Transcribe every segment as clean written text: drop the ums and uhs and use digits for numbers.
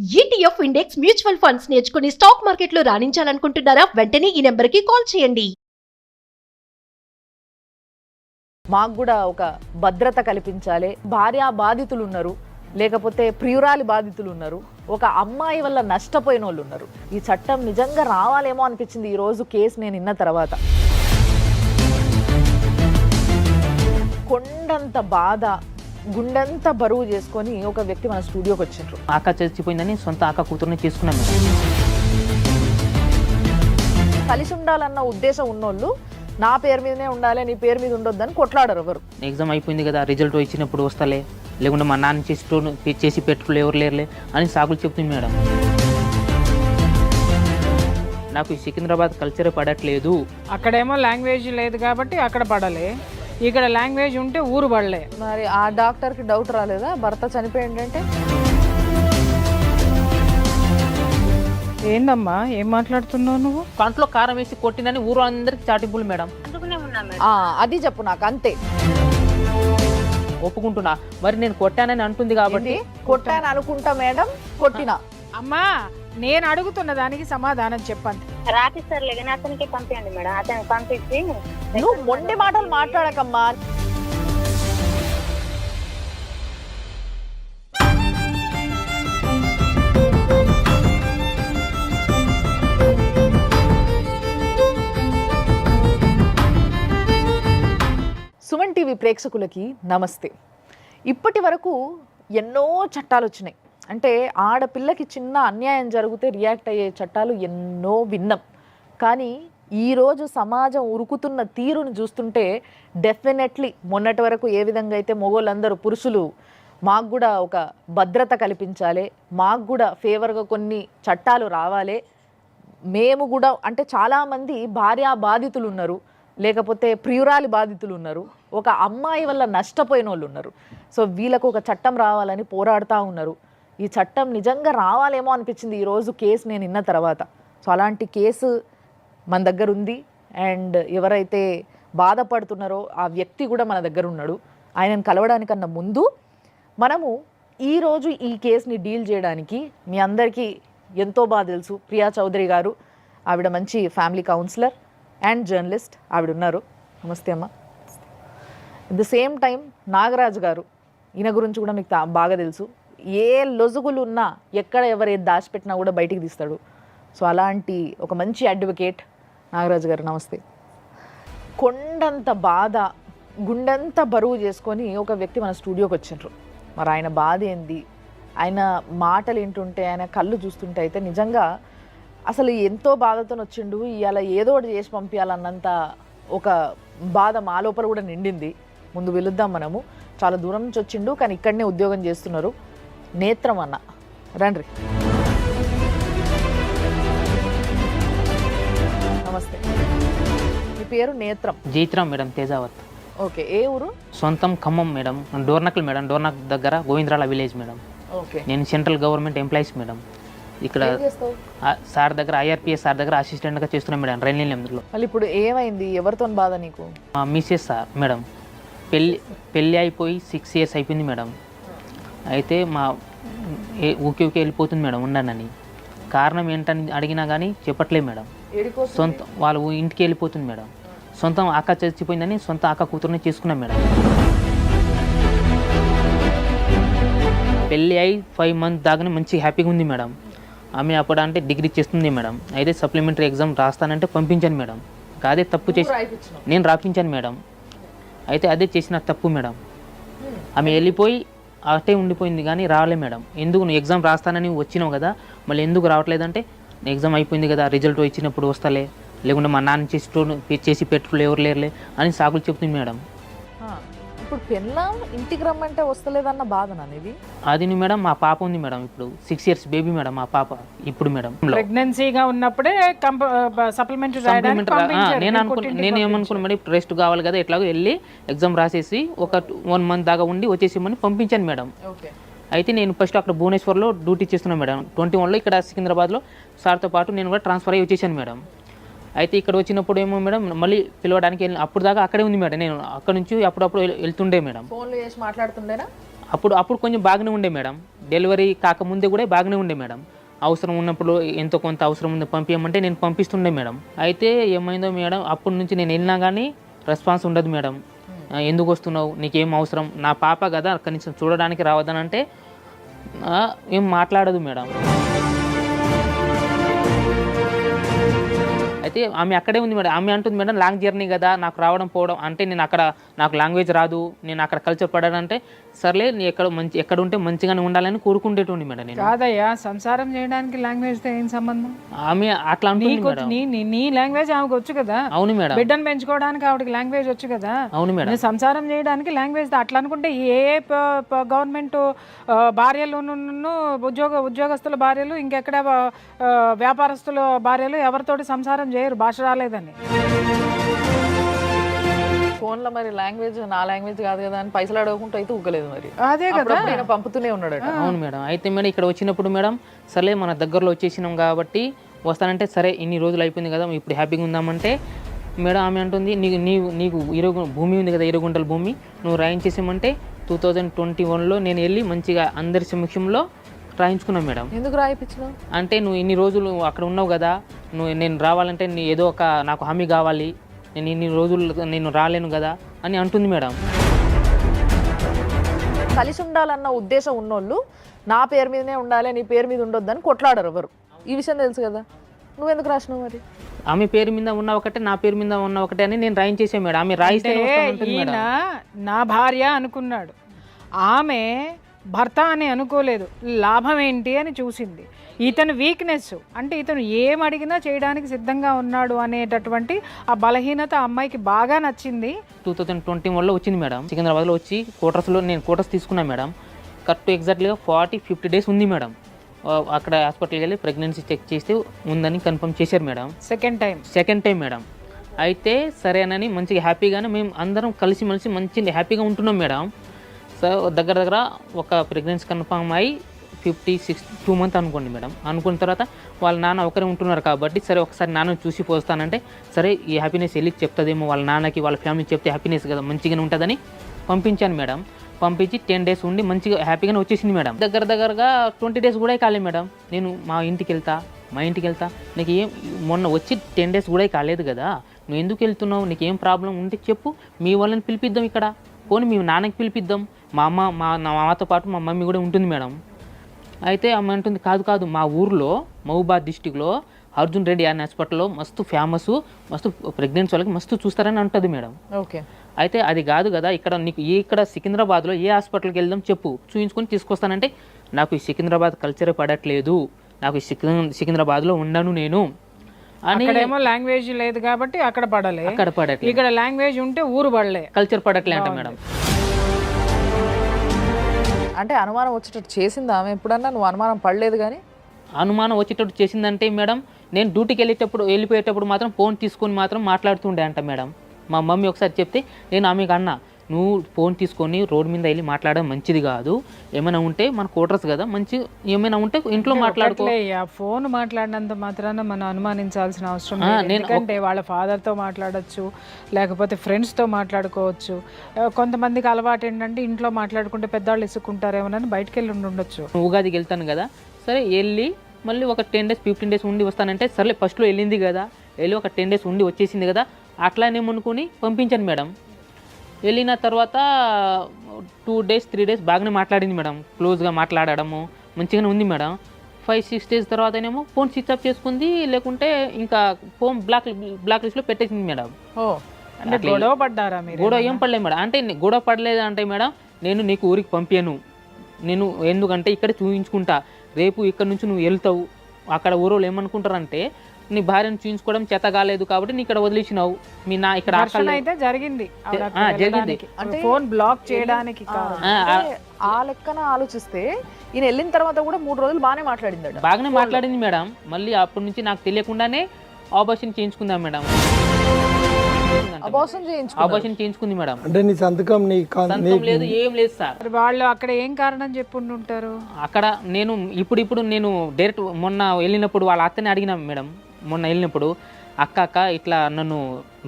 ETF index mutual funds నేర్చుకుని stock మార్కెట్లో రాణించాలనుకుంటున్నారా? వెంటనే ఈ నెంబర్కి కాల్ చేయండి. మాకు కూడా ఒక భద్రత కల్పించాలి. భార్య బాధితులు ఉన్నారు, లేకపోతే ప్రియురాలి బాధితులు ఉన్నారు, ఒక అమ్మాయి వల్ల నష్టపోయిన వాళ్ళు ఉన్నారు. ఈ చట్టం నిజంగా రావాలేమో అనిపించింది ఈ రోజు కేసు నేను విన్న తర్వాత. కొండంత బాధ, గుండెంత బరువు చేసుకొని ఒక వ్యక్తి మన స్టూడియోకి వచ్చిండ్రు. అక్క చచ్చిపోయిందని సొంత అక్క కూతురుని చేసుకున్నాను. కలిసి ఉండాలన్న ఉద్దేశం ఉన్నోళ్ళు నా పేరు మీదనే ఉండాలి, నీ పేరు మీద ఉండొద్దని కొట్లాడరు ఎవరు. ఎగ్జామ్ అయిపోయింది కదా, రిజల్ట్ ఇచ్చినప్పుడు వస్తలే, లేకుంటే మా నాన్న చేసి పెట్టుకోలే, ఎవరు లేరులే అని సాకులు చెప్తుంది మేడం. నాకు ఈ సికింద్రాబాద్ కల్చరే పడట్లేదు. అక్కడేమో లాంగ్వేజ్ లేదు కాబట్టి అక్కడ పడలే, ఇక్కడ లాంగ్వేజ్ ఉంటే ఊరు పడలే. మరి ఆ డాక్టర్కి డౌట్ రాలేదా భర్త చనిపోయిందంటే? ఏందమ్మా ఏం మాట్లాడుతున్నావు నువ్వు? కంట్లో కారం వేసి కొట్టినని ఊరు అందరికి చాటింపులు మేడం. అది చెప్పు నాకు, అంతే. ఒప్పుకుంటున్నా, మరి నేను కొట్టానని అంటుంది కాబట్టి. కొట్టాను అనుకుంటా మేడం, కొట్టినా. అమ్మా నేను అడుగుతున్న దానికి సమాధానం చెప్పండి. రాపిస్తారులే కానీ అతనికి పంపించండి మేడం, అతనికి పంపించి. నువ్వు మొండి మాటలు మాట్లాడకమ్మా. సుమన్ టీవీ ప్రేక్షకులకి నమస్తే. ఇప్పటి వరకు ఎన్నో చట్టాలు వచ్చినాయి. అంటే ఆడపిల్లకి చిన్న అన్యాయం జరిగితే రియాక్ట్ అయ్యే చట్టాలు ఎన్నో విన్నాం. కానీ ఈరోజు సమాజం ఉరుకుతున్న తీరును చూస్తుంటే డెఫినెట్లీ మొన్నటి వరకు ఏ విధంగా అయితే మొగోళ్ళందరూ పురుషులు మాకు కూడా ఒక భద్రత కల్పించాలి, మాకు కూడా ఫేవర్గా కొన్ని చట్టాలు రావాలి, మేము కూడా అంటే చాలామంది భార్య బాధితులు ఉన్నారు, లేకపోతే ప్రియురాలి బాధితులు ఉన్నారు, ఒక అమ్మాయి వల్ల నష్టపోయిన వాళ్ళు ఉన్నారు. సో వీళ్ళకు ఒక చట్టం రావాలని పోరాడుతూ ఉన్నారు. ఈ చట్టం నిజంగా రావాలేమో అనిపించింది ఈరోజు కేసు నేను విన్న తర్వాత. సో అలాంటి కేసు మన దగ్గర ఉంది. అండ్ ఎవరైతే బాధపడుతున్నారో ఆ వ్యక్తి కూడా మన దగ్గర ఉన్నాడు. ఆయనను కలవడానికన్నా ముందు మనము ఈరోజు ఈ కేసుని డీల్ చేయడానికి మీ అందరికీ ఎంతో బాగా తెలుసు ప్రియా చౌదరి గారు. ఆవిడ మంచి ఫ్యామిలీ కౌన్సిలర్ అండ్ జర్నలిస్ట్ ఆవిడ ఉన్నారు. నమస్తే అమ్మ. At the same time Nagaraju గారు, ఈయన గురించి కూడా మీకు బాగా తెలుసు. ఏ లొజుగులు ఉన్నా ఎక్కడ ఎవరు ఏది దాచిపెట్టినా కూడా బయటికి తీస్తాడు. సో అలాంటి ఒక మంచి అడ్వకేట్ నాగరాజు గారు, నమస్తే. కొండంత బాధ, గుండెంత బరువు చేసుకొని ఒక వ్యక్తి మన స్టూడియోకి వచ్చిండ్రు. మరి ఆయన బాధ ఏంది, ఆయన మాటలు వింటుంటే, ఆయన కళ్ళు చూస్తుంటే అయితే నిజంగా అసలు ఎంతో బాధతో వచ్చిండు. ఇలా ఏదో ఒకటి చేసి పంపించాలన్నంత ఒక బాధ మా లోపల కూడా నిండింది. ముందు వెళుద్దాం మనము. చాలా దూరం నుంచి వచ్చిండు కానీ ఇక్కడనే ఉద్యోగం చేస్తున్నారు. నేత్రం అన్న, రండి. నమస్తే. మీ పేరు నేత్రం? జైత్రం మేడం, తేజావత్. ఓకే, ఏ ఊరు? సొంతం ఖమ్మం మేడం, డోర్నకల్ మేడం, డోర్నక్ దగ్గర గోవిందరాల విలేజ్ మేడం. ఓకే. నేను సెంట్రల్ గవర్నమెంట్ ఎంప్లాయీస్ మేడం. ఇక్కడ సార్ దగ్గర IRPS సార్ దగ్గర అసిస్టెంట్గా చేస్తున్నాను మేడం, రైల్వేలో. మళ్ళీ ఇప్పుడు ఏమైంది, ఎవరితో బాధ నీకు? మిస్సెస్ సార్ మేడం, పెళ్ళి అయిపోయి 6 years అయిపోయింది మేడం. అయితే మా ఊకే వెళ్ళిపోతుంది మేడం ఉండనని. కారణం ఏంటని అడిగినా కానీ చెప్పట్లేదు మేడం. సొంత వాళ్ళ ఇంటికి వెళ్ళిపోతుంది మేడం. సొంతం అక్క చచ్చిపోయిందని సొంత అక్క కూతురుని చేసుకున్నాం మేడం. పెళ్ళి అయి 5 months దాకానే మంచి హ్యాపీగా ఉంది మేడం. ఆమె అప్పుడు అంటే డిగ్రీ చేస్తుంది మేడం. అయితే సప్లిమెంటరీ ఎగ్జామ్ రాస్తానంటే పంపించాను మేడం. అదే తప్పు చేసి నేను రాపించాను మేడం. అయితే అదే చేసిన తప్పు మేడం. ఆమె వెళ్ళిపోయి అటే ఉండిపోయింది కానీ రాలే మేడం. ఎందుకు నువ్వు ఎగ్జామ్ రాస్తానని వచ్చినావు కదా, మళ్ళీ ఎందుకు రావట్లేదంటే ఎగ్జామ్ అయిపోయింది కదా, రిజల్ట్ ఇచ్చినప్పుడు వస్తలే, లేకుంటే మా నాన్న చేసి పెట్టుకోలే, ఎవరు లేరులే అని సాకులు చెప్తుంది మేడం. ఇప్పుడు పెళ్ళాం ఇంటికి రమ్మంటే వస్తలేదన్న బాధనా ఇది? అది మేడం మా పాప ఉంది మేడం, ఇప్పుడు 6 years బేబీ మేడం మా పాప ఇప్పుడు మేడం. ప్రెగ్నెన్సీగా ఉన్నప్పుడే సప్లిమెంటరీ నేను ఏమనుకున్నా మేడం, ఇప్పుడు రెస్ట్ కావాలి కదా, ఎట్లాగో వెళ్ళి ఎగ్జామ్ రాసేసి ఒక 1 month దాకా ఉండి వచ్చేసేమని పంపించాను మేడం. అయితే నేను ఫస్ట్ అక్కడ భువనేశ్వర్లో డ్యూటీ చేస్తున్నాను మేడం. 21లో ఇక్కడ సికింద్రాబాద్లో సార్తో పాటు నేను కూడా ట్రాన్స్ఫర్ అయ్యి వచ్చేసాను మేడం. అయితే ఇక్కడ వచ్చినప్పుడు ఏమో మేడం మళ్ళీ పిలవడానికి అప్పుడు దాకా అక్కడే ఉంది మేడం. నేను అక్కడ నుంచి అప్పుడప్పుడు వెళ్తుండే మేడం. ఫోన్లు చేసి మాట్లాడుతుండేనా? అప్పుడు కొంచెం బాగానే ఉండే మేడం, డెలివరీ కాకముందే కూడా బాగానే ఉండే మేడం. అవసరం ఉన్నప్పుడు ఎంతో కొంత అవసరం ఉంది పంపించమంటే నేను పంపిస్తుండే మేడం. అయితే ఏమైందో మేడం, అప్పటి నుంచి నేను వెళ్ళినా కానీ రెస్పాన్స్ ఉండదు మేడం. ఎందుకు వస్తున్నావు, నీకేం అవసరం, నా పాప కదా కనీసం చూడడానికి రావద్దని అంటే ఏం మాట్లాడదు మేడం. అయితే ఆమె అక్కడే ఉంది మేడం. ఆమె అంటుంది మేడం లాంగ్ జర్నీ కదా, నాకు రావడం పోవడం అంటే నేను అక్కడ నాకు లాంగ్వేజ్ రాదు, నేను అక్కడ కల్చర్ పడాలంటే సర్లే నీ ఎక్కడ ఉంటే మంచిగానే ఉండాలని కోరుకుంటేటోండి మేడం నేను. కాదయ్యా, సంసారం చేయడానికి లాంగ్వేజ్తో ఏం సంబంధం? ఆమె అట్లా అంటుంది మేడం. నీ లాంగ్వేజ్ ఆమెకు వచ్చు కదా. అవును మేడం. బిడ్డను పెంచుకోవడానికి ఆవిడకి లాంగ్వేజ్ వచ్చు కదా. అవును మేడం. నువ్వు సంసారం చేయడానికి లాంగ్వేజ్ అట్లా అనుకుంటే ఏ గవర్నమెంట్ భార్యలు ఉద్యోగస్తుల భార్యలు ఇంకెక్కడ వ్యాపారస్తుల భార్యలు ఎవరితోటి సంసారం చేయరు భాష రాలేదని. ఫోన్లో మరి లాంగ్వేజ్ నా లాంగ్వేజ్ కాదు కదా అని పైసలు అడగకుండా అయితే ఉగ్గలేదు మరి. అదే కదా, నేను పంపుతూనే ఉన్నాడు. అవును మేడం. అయితే మేడం ఇక్కడ వచ్చినప్పుడు మేడం సరే మన దగ్గరలో వచ్చేసినాం కాబట్టి వస్తానంటే సరే ఇన్ని రోజులు అయిపోయింది కదా ఇప్పుడు హ్యాపీగా ఉందామంటే మేడం ఆమె అంటుంది నీకు 20 భూమి ఉంది కదా, 20 గుంటల భూమి నువ్వు రాయించేసామంటే 2021లో నేను వెళ్ళి మంచిగా అందరి సమక్షంలో రాయించుకున్నాను మేడం. ఎందుకు రాయించినావు అంటే నువ్వు ఇన్ని రోజులు అక్కడ ఉన్నావు కదా, నేను రావాలంటే ఏదో ఒక నాకు హామీ కావాలి, నేను ఇన్ని రోజులు నేను రాలేను కదా అని అంటుంది మేడం. కలిసి ఉండాలన్న ఉద్దేశం ఉన్నోళ్ళు నా పేరు మీదనే ఉండాలి నీ పేరు మీద ఉండొద్దని కొట్లాడరు ఎవరు. ఈ విషయం తెలుసు కదా, నువ్వెందుకు రాసినావు మరి? ఆమె పేరు మీద ఉన్న ఒకటే నా పేరు మీద ఉన్న ఒకటే అని నేను రాయించేసాను మేడం. ఆమె రాయిస్తే ఈయన నా భార్య అనుకున్నాడు, ఆమె భర్త అని అనుకోలేదు. లాభం ఏంటి అని చూసింది. ఇతను వీక్నెస్ అంటే ఇతను ఏం అడిగినా చేయడానికి సిద్ధంగా ఉన్నాడు అనేటటువంటి ఆ బలహీనత అమ్మాయికి బాగా నచ్చింది. 2021లో వచ్చింది మేడం. సికింద్రాబాద్లో వచ్చి నేను కోటర్స్ తీసుకున్నాను మేడం. కరెక్ట్ ఎగ్జాక్ట్లీగా 40-50 డేస్ ఉంది మేడం. అక్కడ హాస్పిటల్కి వెళ్ళి ప్రెగ్నెన్సీ చెక్ చేస్తే ఉందని కన్ఫర్మ్ చేశారు మేడం. Second time madam. అయితే సరేనని మంచిగా హ్యాపీగానే మేము అందరం కలిసిమెలిసి మంచి హ్యాపీగా ఉంటున్నాం మేడం. సో దగ్గర ఒక ప్రెగ్నెన్సీ కన్ఫర్మ్ అయ్యి 2 మంత్ అనుకోండి మేడం. అనుకున్న తర్వాత వాళ్ళ నాన్న ఒకరే ఉంటున్నారు కాబట్టి సరే ఒకసారి నాన్నని చూసి పోస్తానంటే సరే ఈ హ్యాపీనెస్ వెళ్ళి చెప్తుందేమో వాళ్ళ నాన్నకి వాళ్ళ ఫ్యామిలీకి చెప్తే హ్యాపీనెస్ కదా మంచిగానే ఉంటుందని పంపించాను మేడం. పంపించి 10 డేస్ ఉండి మంచిగా హ్యాపీగానే వచ్చేసింది మేడం. దగ్గరగా 20 డేస్ కూడా కాలేదు మేడం. నేను మా ఇంటికి వెళ్తా నీకు ఏం మొన్న వచ్చి 10 డేస్ కూడా కాలేదు కదా, నువ్వు ఎందుకు వెళ్తున్నావు, నీకు ఏం ప్రాబ్లం ఉంటే చెప్పు, మీ వాళ్ళని పిలిపిద్దాం, ఇక్కడ పోనీ మీ నాన్నకి పిలిపిద్దాం, మా మాతో పాటు మా మమ్మీ కూడా ఉంటుంది మేడం. అయితే ఆమె అంటుంది కాదు మా ఊర్లో మహబూబాద్ డిస్టిక్లో అర్జున్ రెడ్డి అనే హాస్పిటల్లో మస్తు ఫేమస్, మస్తు ప్రెగ్నెన్సీ వాళ్ళకి మస్తు చూస్తారని అంటుంది మేడం. ఓకే. అయితే అది కాదు కదా, ఇక్కడ నీకు ఇక్కడ సికింద్రాబాద్లో ఏ హాస్పిటల్కి వెళ్దాం చెప్పు, చూయించుకొని తీసుకొస్తానంటే నాకు ఈ సికింద్రాబాద్ కల్చరే పడట్లేదు, నాకు ఈ సికింద్రాబాద్లో ఉండను నేను అని. అక్కడేమో లాంగ్వేజ్ లేదు కాబట్టి అక్కడ పడట్లేదు, ఇక్కడ లాంగ్వేజ్ ఉంటే ఊరు పడలే, కల్చర్ పడట్లే అంట మేడం. అంటే అనుమానం వచ్చేటట్టు చేసింది ఆమె ఎప్పుడన్నా? నువ్వు అనుమానం పడలేదు కానీ అనుమానం వచ్చేటట్టు చేసిందంటే మేడం నేను డ్యూటీకి వెళ్ళిపోయేటప్పుడు మాత్రం ఫోన్ తీసుకొని మాత్రం మాట్లాడుతుండే అంట మేడం. మా మమ్మీ ఒకసారి చెప్తే నేను ఆమెకు అన్నా, నువ్వు ఫోన్ తీసుకొని రోడ్డు మీద వెళ్ళి మాట్లాడడం మంచిది కాదు, ఏమైనా ఉంటే మన క్వార్టర్స్ కదా, మంచి ఏమైనా ఉంటే ఇంట్లో మాట్లాడుకో. ఫోన్ మాట్లాడినంత మాత్రాన మనం అనుమానించాల్సిన అవసరం లేదు. ఎందుకంటే వాళ్ళ ఫాదర్తో మాట్లాడచ్చు, లేకపోతే ఫ్రెండ్స్తో మాట్లాడుకోవచ్చు. కొంతమందికి అలవాటు ఏంటంటే ఇంట్లో మాట్లాడుకుంటే పెద్దవాళ్ళు ఇసుక్కుంటారేమోనని బయటకు వెళ్ళి ఉండొచ్చు. ఉగాదికి వెళ్తాను కదా, సరే వెళ్ళి మళ్ళీ ఒక 10 డేస్ 15 డేస్ ఉండి వస్తానంటే సర్లే ఫస్ట్లో వెళ్ళింది కదా, వెళ్ళి ఒక 10 డేస్ ఉండి వచ్చేసింది కదా అట్లానేమనుకుని పంపించాను మేడం. వెళ్ళిన తర్వాత 2 డేస్ 3 డేస్ బాగానే మాట్లాడింది మేడం, క్లోజ్గా మాట్లాడడము మంచిగానే ఉంది మేడం. 5-6 డేస్ తర్వాతనేమో ఫోన్ స్విచ్ ఆఫ్ చేసుకుంది, లేకుంటే ఇంకా ఫోన్ బ్లాక్ లిస్ట్లో పెట్టేసింది మేడం. గొడవ పడ్డారా మీరు? గొడవ ఏం పడలేదు మేడం. అంటే గొడవ పడలేదు అంటే మేడం నేను నీకు ఊరికి పంపాను, నేను ఎందుకంటే ఇక్కడ చూపించుకుంటా, రేపు ఇక్కడ నుంచి నువ్వు వెళ్తావు, అక్కడ ఊరోళ్ళు ఏమనుకుంటారంటే నీ భార్యను చూయించుకోవడం చేత కాలేదు కాబట్టి నీ ఇక్కడ వదిలేసినావు, మీ నా ఇక్కడ అయితే జరిగింది. అంటే ఫోన్ బ్లాక్ చేయడానికి ఆ లెక్కన ఆలోచిస్తే ఈయన వెళ్ళిన తర్వాత కూడా 3 రోజులు బాగానే మాట్లాడింది మేడం. మళ్ళీ అప్పటి నుంచి నాకు తెలియకుండానే ఆపరేషన్ చేయించుకుందాం మేడం. ఆపరేషన్ చేయించుకుంది మేడం. అంటే నీ సంతకం లేదు, ఏం లేదు సార్. వాళ్ళు అక్కడ ఏం కారణం చెప్పుంటారు? అక్కడ నేను ఇప్పుడు నేను డైరెక్ట్ మొన్న వెళ్ళినప్పుడు వాళ్ళ అత్తని అడిగినా మేడం. మొన్న వెళ్ళినప్పుడు అక్క ఇట్లా నన్ను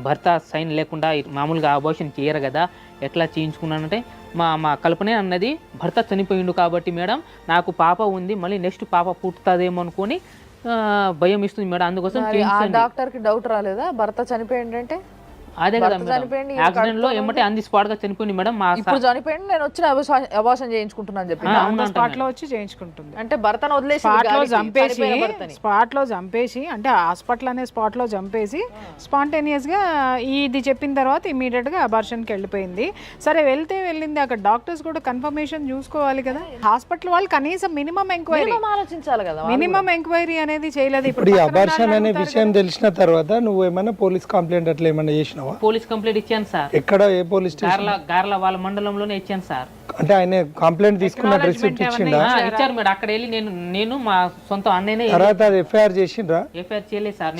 భర్త సైన్ లేకుండా మామూలుగా అబార్షన్ చేయరు కదా, ఎట్లా చేయించుకున్నానంటే మా కల్పనే అన్నది భర్త చనిపోయిండు కాబట్టి మేడం నాకు పాప ఉంది, మళ్ళీ నెక్స్ట్ పాప పుట్టుతుందేమో అనుకొని భయం ఇస్తుంది మేడం, అందుకోసం మరి ఆ డాక్టర్ కి డౌట్ రాలేదా భర్త చనిపోయింది అంటే? అదే కదా భర్త చనిపోయింది, ఈయన యాక్సిడెంట్ లో ఏమంటే అంది స్పాట్ గా చనిపోయింది మేడం. మా ఇప్పుడు చనిపోయింది, నేను వచ్చి అబార్షన్ చేయించుకుంటున్నాను చెప్పి స్పాట్ లో వచ్చి చేయించుకుంటుంది. అంటే భర్తను వదిలేసి స్పాట్ లో గాలికి, చంపేసి చనిపోయిన భర్తని. స్పాట్ లో చంపేసి అంటే హాస్పిటల్ అనే స్పాట్ లో చంపేసి స్పాంటేనియస్ గా ఇది చెప్పిన తర్వాత ఇమీడియట్ గా అబార్షన్ కి వెళ్ళిపోయింది. సరే వెళ్ళింది, అక్కడ డాక్టర్స్ కూడా కన్ఫర్మేషన్ చూసుకోవాలి కదా. హాస్పిటల్ వాళ్ళు కనీసం మినిమం ఎంక్వైరీ మినిమం ఆలోచించాలి కదా. మినిమం ఎంక్వైరీ అనేది చేయలేదు. ఇప్పుడు ఈ పక్కన అబార్షన్ వాళ్ళు అనే అడుగుతారు విషయం కదా. తెలిసిన తర్వాత నువ్వు ఏమైనా పోలీస్ కంప్లైంట్ అట్లా ఏమైనా చేసినావా? పోలీస్ కంప్లైంట్ ఇచ్చాను సార్, ఎక్కడ, ఏ పోలీస్ స్టేషన్? గార్ల వాళ్ళ మండలంలోనే ఇచ్చాను సార్. అంటే ఆయన కంప్లైంట్ తీసుకున్న రిసిప్ట్ ఇచ్చిండా? ఇచ్చారు మేడం, అక్కడ వెళ్ళి నేను మా సొంత అన్ననే తర్వాత అది ఎఫ్ఐఆర్ చేసిండ్రా? ఎఫ్ఐఆర్ చేయలేదు సార్,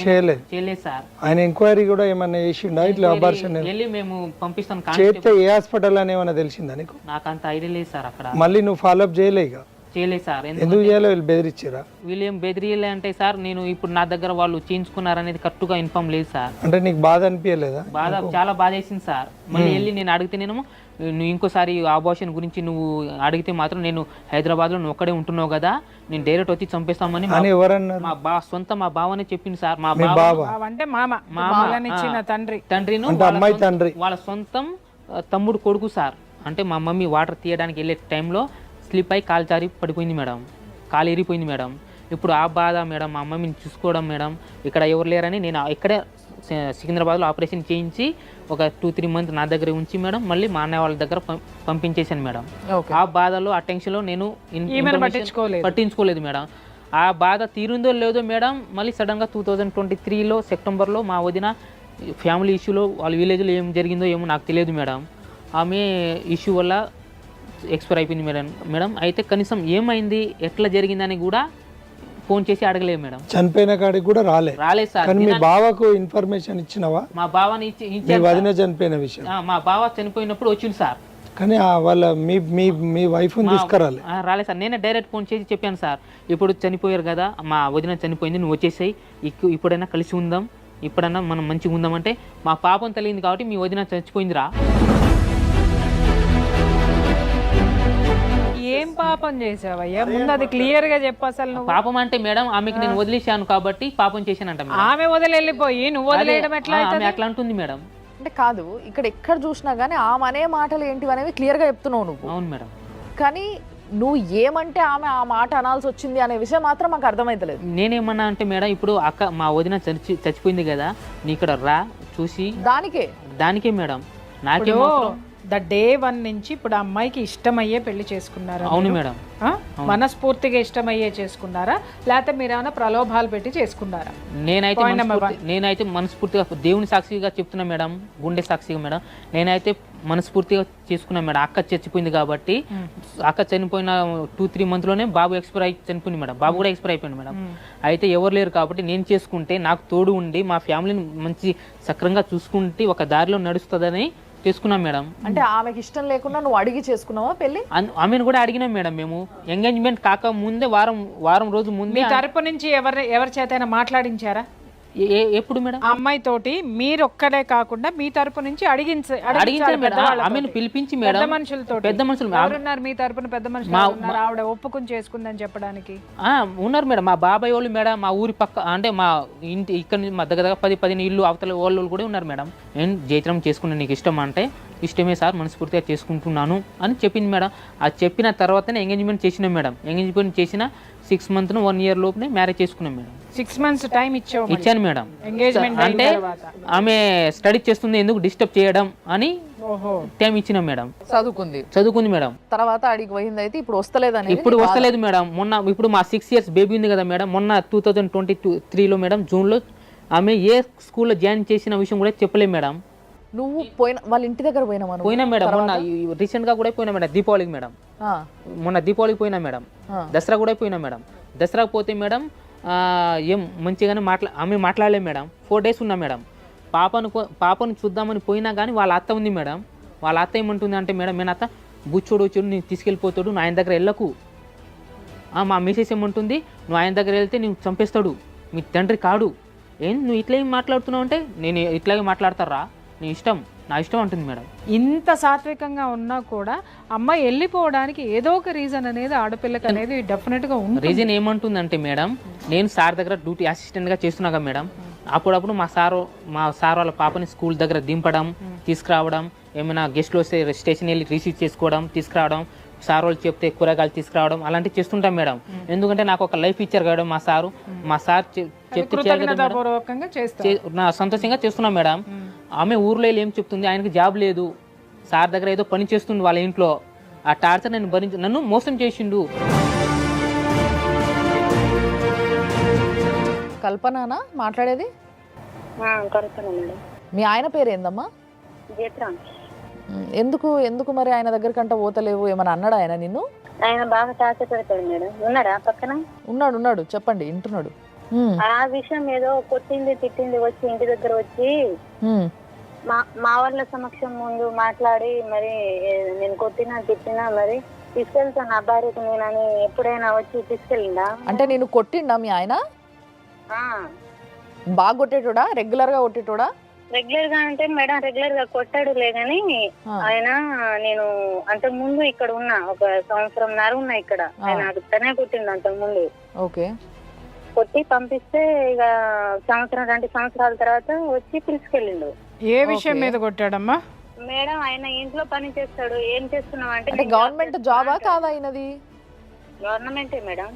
చేయలేదు సార్. ఆయన ఎంక్వైరీ కూడా ఏమన్నా చేసిండా ఇట్లా అబార్షన్? వెళ్ళి మేము పంపిస్తాం చేస్తే ఏ హాస్పిటల్ అని ఏమైనా తెలిసిందా నీకు? నాకు అంత ఐడియా లేదు సార్, అక్కడ మళ్ళీ నువ్వు ఫాలో అప్ చేయలే ఇక? చేయలేదు సార్. ఎందుకు చేయాలో వీళ్ళు బెదిరించారా? వీళ్ళు ఏం బెదిరియలే అంటే సార్, నేను ఇప్పుడు నా దగ్గర వాళ్ళు చేయించుకున్నారనేది కరెక్ట్గా ఇన్ఫార్మ్ లేదు సార్. అంటే నీకు బాధ అనిపించలేదా? చాలా బాధ వేసింది సార్. మళ్ళీ వెళ్ళి నేను అడిగితే నువ్వు ఇంకోసారి అబార్షన్ గురించి నువ్వు అడిగితే మాత్రం నేను హైదరాబాద్లో నువ్వు ఒక్కడే ఉంటున్నావు కదా, నేను డైరెక్ట్ వచ్చి చంపేస్తామని అని ఎవరన్నారు? మా బావనే చెప్పింది సార్. మా బావ అంటే మామ ఇచ్చిన తండ్రిను అంటే అమ్మాయి తండ్రి వాళ్ళ సొంతం తమ్ముడు కొడుకు సార్. అంటే మా మమ్మీ వాటర్ తీయడానికి వెళ్ళే టైంలో స్లిప్ అయి కాలు జారి పడిపోయింది మేడం, కాలు ఎరిపోయింది మేడం. ఇప్పుడు ఆ బాధ మేడం, మా మమ్మీని చూసుకోవడం మేడం, ఇక్కడ ఎవరు లేరని నేను ఇక్కడే సికింద్రాబాద్లో ఆపరేషన్ చేయించి ఒక 2-3 మంత్స్ నా దగ్గర ఉంచి మేడం, మళ్ళీ మా అన్నయ్య వాళ్ళ దగ్గర పంపించేశాను మేడం. ఆ బాధలో ఆ టెన్షన్లో నేను పట్టించుకోలేదు మేడం. ఆ బాధ తీరుందో లేదో మేడం, మళ్ళీ సడన్గా 2023లో సెప్టెంబర్లో మా వదిన ఫ్యామిలీ ఇష్యూలో వాళ్ళ విలేజ్లో ఏం జరిగిందో ఏమో నాకు తెలియదు మేడం, ఆమె ఇష్యూ వల్ల ఎక్స్పైర్ అయిపోయింది మేడం. అయితే కనీసం ఏమైంది ఎట్లా జరిగిందని కూడా ఫోన్ చేసి అడగలేదు మేడం. చనిపోయిన కాడికి కూడా రాలేదు సార్. కానీ మీ బావకు ఇన్ఫర్మేషన్ ఇచ్చినవా? మా బావని మీ వదిన చనిపోయిన విషయం మా బావ చనిపోయినప్పుడు వచ్చింది సార్, కానీ వాళ్ళ మీ వైఫ్ తీసుకురాలి. రాలేదు సార్. నేనే డైరెక్ట్ ఫోన్ చేసి చెప్పాను సార్, ఇప్పుడు చనిపోయారు కదా, మా వదిన చనిపోయింది, నువ్వు వచ్చేసాయి, ఇప్పుడైనా కలిసి ఉందాం, ఇప్పుడైనా మనం మంచిగా ఉందామంటే మా పాపం తెలియదు కాబట్టి మీ వదిన చచ్చిపోయిందిరా. ఏం పాపం చేసావయ్యా, ముందు అది క్లియర్ గా చెప్పు అసలు. నువ్వు పాపం అంటే మేడం ఆమెకి నేను వదిలేశాను కాబట్టి పాపం చేశానంట. ఆమె వదిలేళ్ళిపోయి నువ్వు వదిలేయడం ఎట్లా? ఆమె అట్లా అంటుంది మేడం. అంటే కాదు, ఇక్కడ ఎక్కడ చూసినా గానీ ఆమె అనే మాటలు ఏంటివి అనేవి క్లియర్ గా చెప్తున్నావు నువ్వు. అవును మేడం. కానీ నువ్వు ఏమంటే ఆమె ఆ మాట అనాల్సి వచ్చింది అనే విషయం మాత్రం మాకు అర్థమైతలేదు. నేనేమన్నా అంటే మేడం, ఇప్పుడు అక్క మా వదిన చచ్చిపోయింది కదా, నీ ఇక్కడ రా చూసి దానికే మేడం, నాకే ద డే 1 నుంచి ఇప్పుడు ఆ అమ్మాయికి ఇష్టమయ్యే పెళ్లి చేసుకున్నారా? అవును మేడం. మనస్ఫూర్తిగా ఇష్టమయ్యే చేసుకున్నారా, లేకపోతే మీరు ఏమైనా ప్రలోభాలు పెట్టి చేసుకున్నారా? నేనైతే మనస్ఫూర్తిగా దేవుని సాక్షిగా చెప్తున్నా మేడం, గుండె సాక్షిగా మేడం, నేనైతే మనస్ఫూర్తిగా చేసుకున్నా మేడం. అక్క చచ్చిపోయింది కాబట్టి, అక్క చనిపోయిన 2-3 మంత్లోనే బాబు చనిపోయింది మేడం, బాబు కూడా ఎక్స్పైర్ అయిపోయింది మేడం. అయితే ఎవరు లేరు కాబట్టి నేను చేసుకుంటే నాకు తోడు ఉండి మా ఫ్యామిలీని మంచి సక్రంగా చూసుకుంటే ఒక దారిలో నడుస్తుందని చేసుకున్నాం మేడం. అంటే ఆమెకి ఇష్టం లేకుండా నువ్వు అడిగి చేసుకున్నావా పెళ్లి? ఆమెను కూడా అడిగినాం మేడం. మేము ఎంగేజ్మెంట్ కాక ముందే వారం రోజు ముందే తరపు నుంచి ఎవరి చేతైనా మాట్లాడించారా? ఎప్పుడు మేడం? అమ్మాయి తోటి మీరు ఒక్కడే కాకుండా మీ తరపు నుంచి అడిగించారు మేడం. ఆమెను పిలిపించి మేడం, పెద్ద మనుషులు ఎవరున్నారు మీ తరపున? పెద్ద మనుషులు ఆవిడ ఒప్పుకుని చేసుకుందని చెప్పడానికి ఉన్నారు మేడం. మా బాబాయ్ వాళ్ళు మేడం, మా ఊరి పక్క అంటే మా ఇంటి ఇక్కడ మా దగ్గర 10-15 ఇల్లు అవతల వాళ్ళు కూడా ఉన్నారు మేడం. నేను జైత్రం చేసుకున్నా, నీకు ఇష్టం అంటే ఇష్టమే సార్, మనస్ఫూర్తిగా చేసుకుంటున్నాను అని చెప్పింది మేడం. అది చెప్పిన తర్వాతనే ఎంగేజ్మెంట్ చేసినాం మేడం. ఎంగేజ్మెంట్ చేసిన 6 months 1 year లోపునే మ్యారేజ్ చేసుకున్నాం మేడం. 6 months టైం ఇచ్చాను మేడం. అంటే ఆమె స్టడీ చేస్తుంది, ఎందుకు డిస్టర్బ్ చేయడం అని టైం ఇచ్చినాం మేడం. చదువుకుంది మేడం. తర్వాత అడిగి పోయింది. అయితే ఇప్పుడు వస్తలేదు మేడం. ఇప్పుడు మా 6 years బేబీ ఉంది కదా మేడం, మొన్న 2023లో మేడం జూన్లో ఆమె ఏ స్కూల్లో జాయిన్ చేసిన విషయం కూడా చెప్పలేదు మేడం. నువ్వు వాళ్ళ ఇంటి దగ్గర పోయినా మేడం. మొన్న రీసెంట్ గా కూడా పోయినా మేడం, దీపావళికి మేడం. మొన్న దీపావళికి పోయినా మేడం, దసరా కూడా పోయినా మేడం. దసరాకు పోతే మేడం ఏం మంచిగానే ఆమె మాట్లాడలేదు మేడం. 4 days ఉన్నా మేడం. పాపను చూద్దామని పోయినా కానీ వాళ్ళ అత్త ఉంది మేడం. వాళ్ళ అత్త ఏమంటుంది అంటే మేడం, నేను అత్త బుచ్చోడు వచ్చాడు, నేను తీసుకెళ్ళిపోతాడు, నువ్వు ఆయన దగ్గర వెళ్ళకు. మా మిసెస్ ఏమంటుంది, నువ్వు ఆయన దగ్గర వెళ్తే నువ్వు చంపేస్తాడు, మీ తండ్రి కాడు, నువ్వు ఇట్లా ఏం మాట్లాడుతున్నావు అంటే, నేను ఇట్లాగే మాట్లాడతారా, నీ ఇష్టం, నా ఇష్టం అంటుంది మేడం. ఇంత సాత్వికంగా ఉన్నా కూడా అమ్మాయి వెళ్ళిపోవడానికి ఏదో ఒక రీజన్ అనేది ఆడపిల్లకి అనేది డెఫినెట్గా ఉంది. రీజన్ ఏమంటుందంటే మేడం, నేను సార్ దగ్గర డ్యూటీ అసిస్టెంట్గా చేస్తున్నాగా మేడం, అప్పుడప్పుడు మా సార్ వాళ్ళ పాపని స్కూల్ దగ్గర దింపడం, తీసుకురావడం, ఏమైనా గెస్ట్లు వస్తే స్టేషన్ వెళ్ళి రిసీవ్ చేసుకోవడం, తీసుకురావడం, సార్ వాళ్ళు చెప్తే కూరగాయలు తీసుకురావడం అలాంటివి చేస్తుంటాం మేడం. ఎందుకంటే నాకు ఒక లైఫ్ ఇచ్చారు కదా మా సార్ చెప్తే చేయాలి కదా మేడం. నా సంతోషంగా చేస్తున్నాం మేడం. ఆమె ఊర్లో ఏం చెప్తుంది, ఆయనకి జాబ్ లేదు, సార్ దగ్గర ఏదో పని చేస్తుంది వాళ్ళ ఇంట్లో, ఆ టార్చర్ నన్ను మోసం చేసిండు. కల్పననా మాట్లాడేది? కలుపుతున్నా మేడం. మీ ఆయన పేరు ఏందమ్మా? జీత్రాం. ఎందుకు మరి ఆయన దగ్గరకంట పోతలేవు? ఏమన్నా అన్నాడు ఆయన నిన్ను? ఆయన బాగా టార్చర్ పెడతాడు మేడం. ఉన్నాడా పక్కన? ఉన్నాడు చెప్పండి, వింటున్నాడు. ఆ విషయం ఏదో కొట్టింది తిట్టింది వచ్చి ఇంటి దగ్గర వచ్చి మా వాళ్ళ సమక్షం ముందు మాట్లాడి మరి నేను కొట్టినా తిట్టినా మరి తీసుకెళ్తాను నా భార్యకు నేనని ఎప్పుడైనా వచ్చి తీసుకెళ్ళిందా? అంటే నేను కొట్టిండా మీ ఆయన? బాగా కొట్టేటోడా? రెగ్యులర్ గా కొట్టేటోడా? రెగ్యులర్ గా అంటే మేడం రెగ్యులర్ గా కొట్టాడు లేదని ఆయన నేను అంతకు ముందు ఇక్కడ ఉన్నా, ఒక సంవత్సరంన్నర ఉన్నా ఇక్కడ. ఆయన తనే కొట్టిండు అంతకు ముందు. ఓకే. కొట్టి పంపిస్తే ఇక 2 సంవత్సరాల తర్వాత వచ్చి పిలుచుకెళ్ళిండు. ఏ విషయం మీద కొట్టాడమ్మా? మేడం ఆయన ఇంట్లో పని చేస్తాడు. ఏం చేస్తున్నావు అంటే గవర్నమెంట్ జాబా కాదా ఆయనది? గవర్నమెంటే మేడం.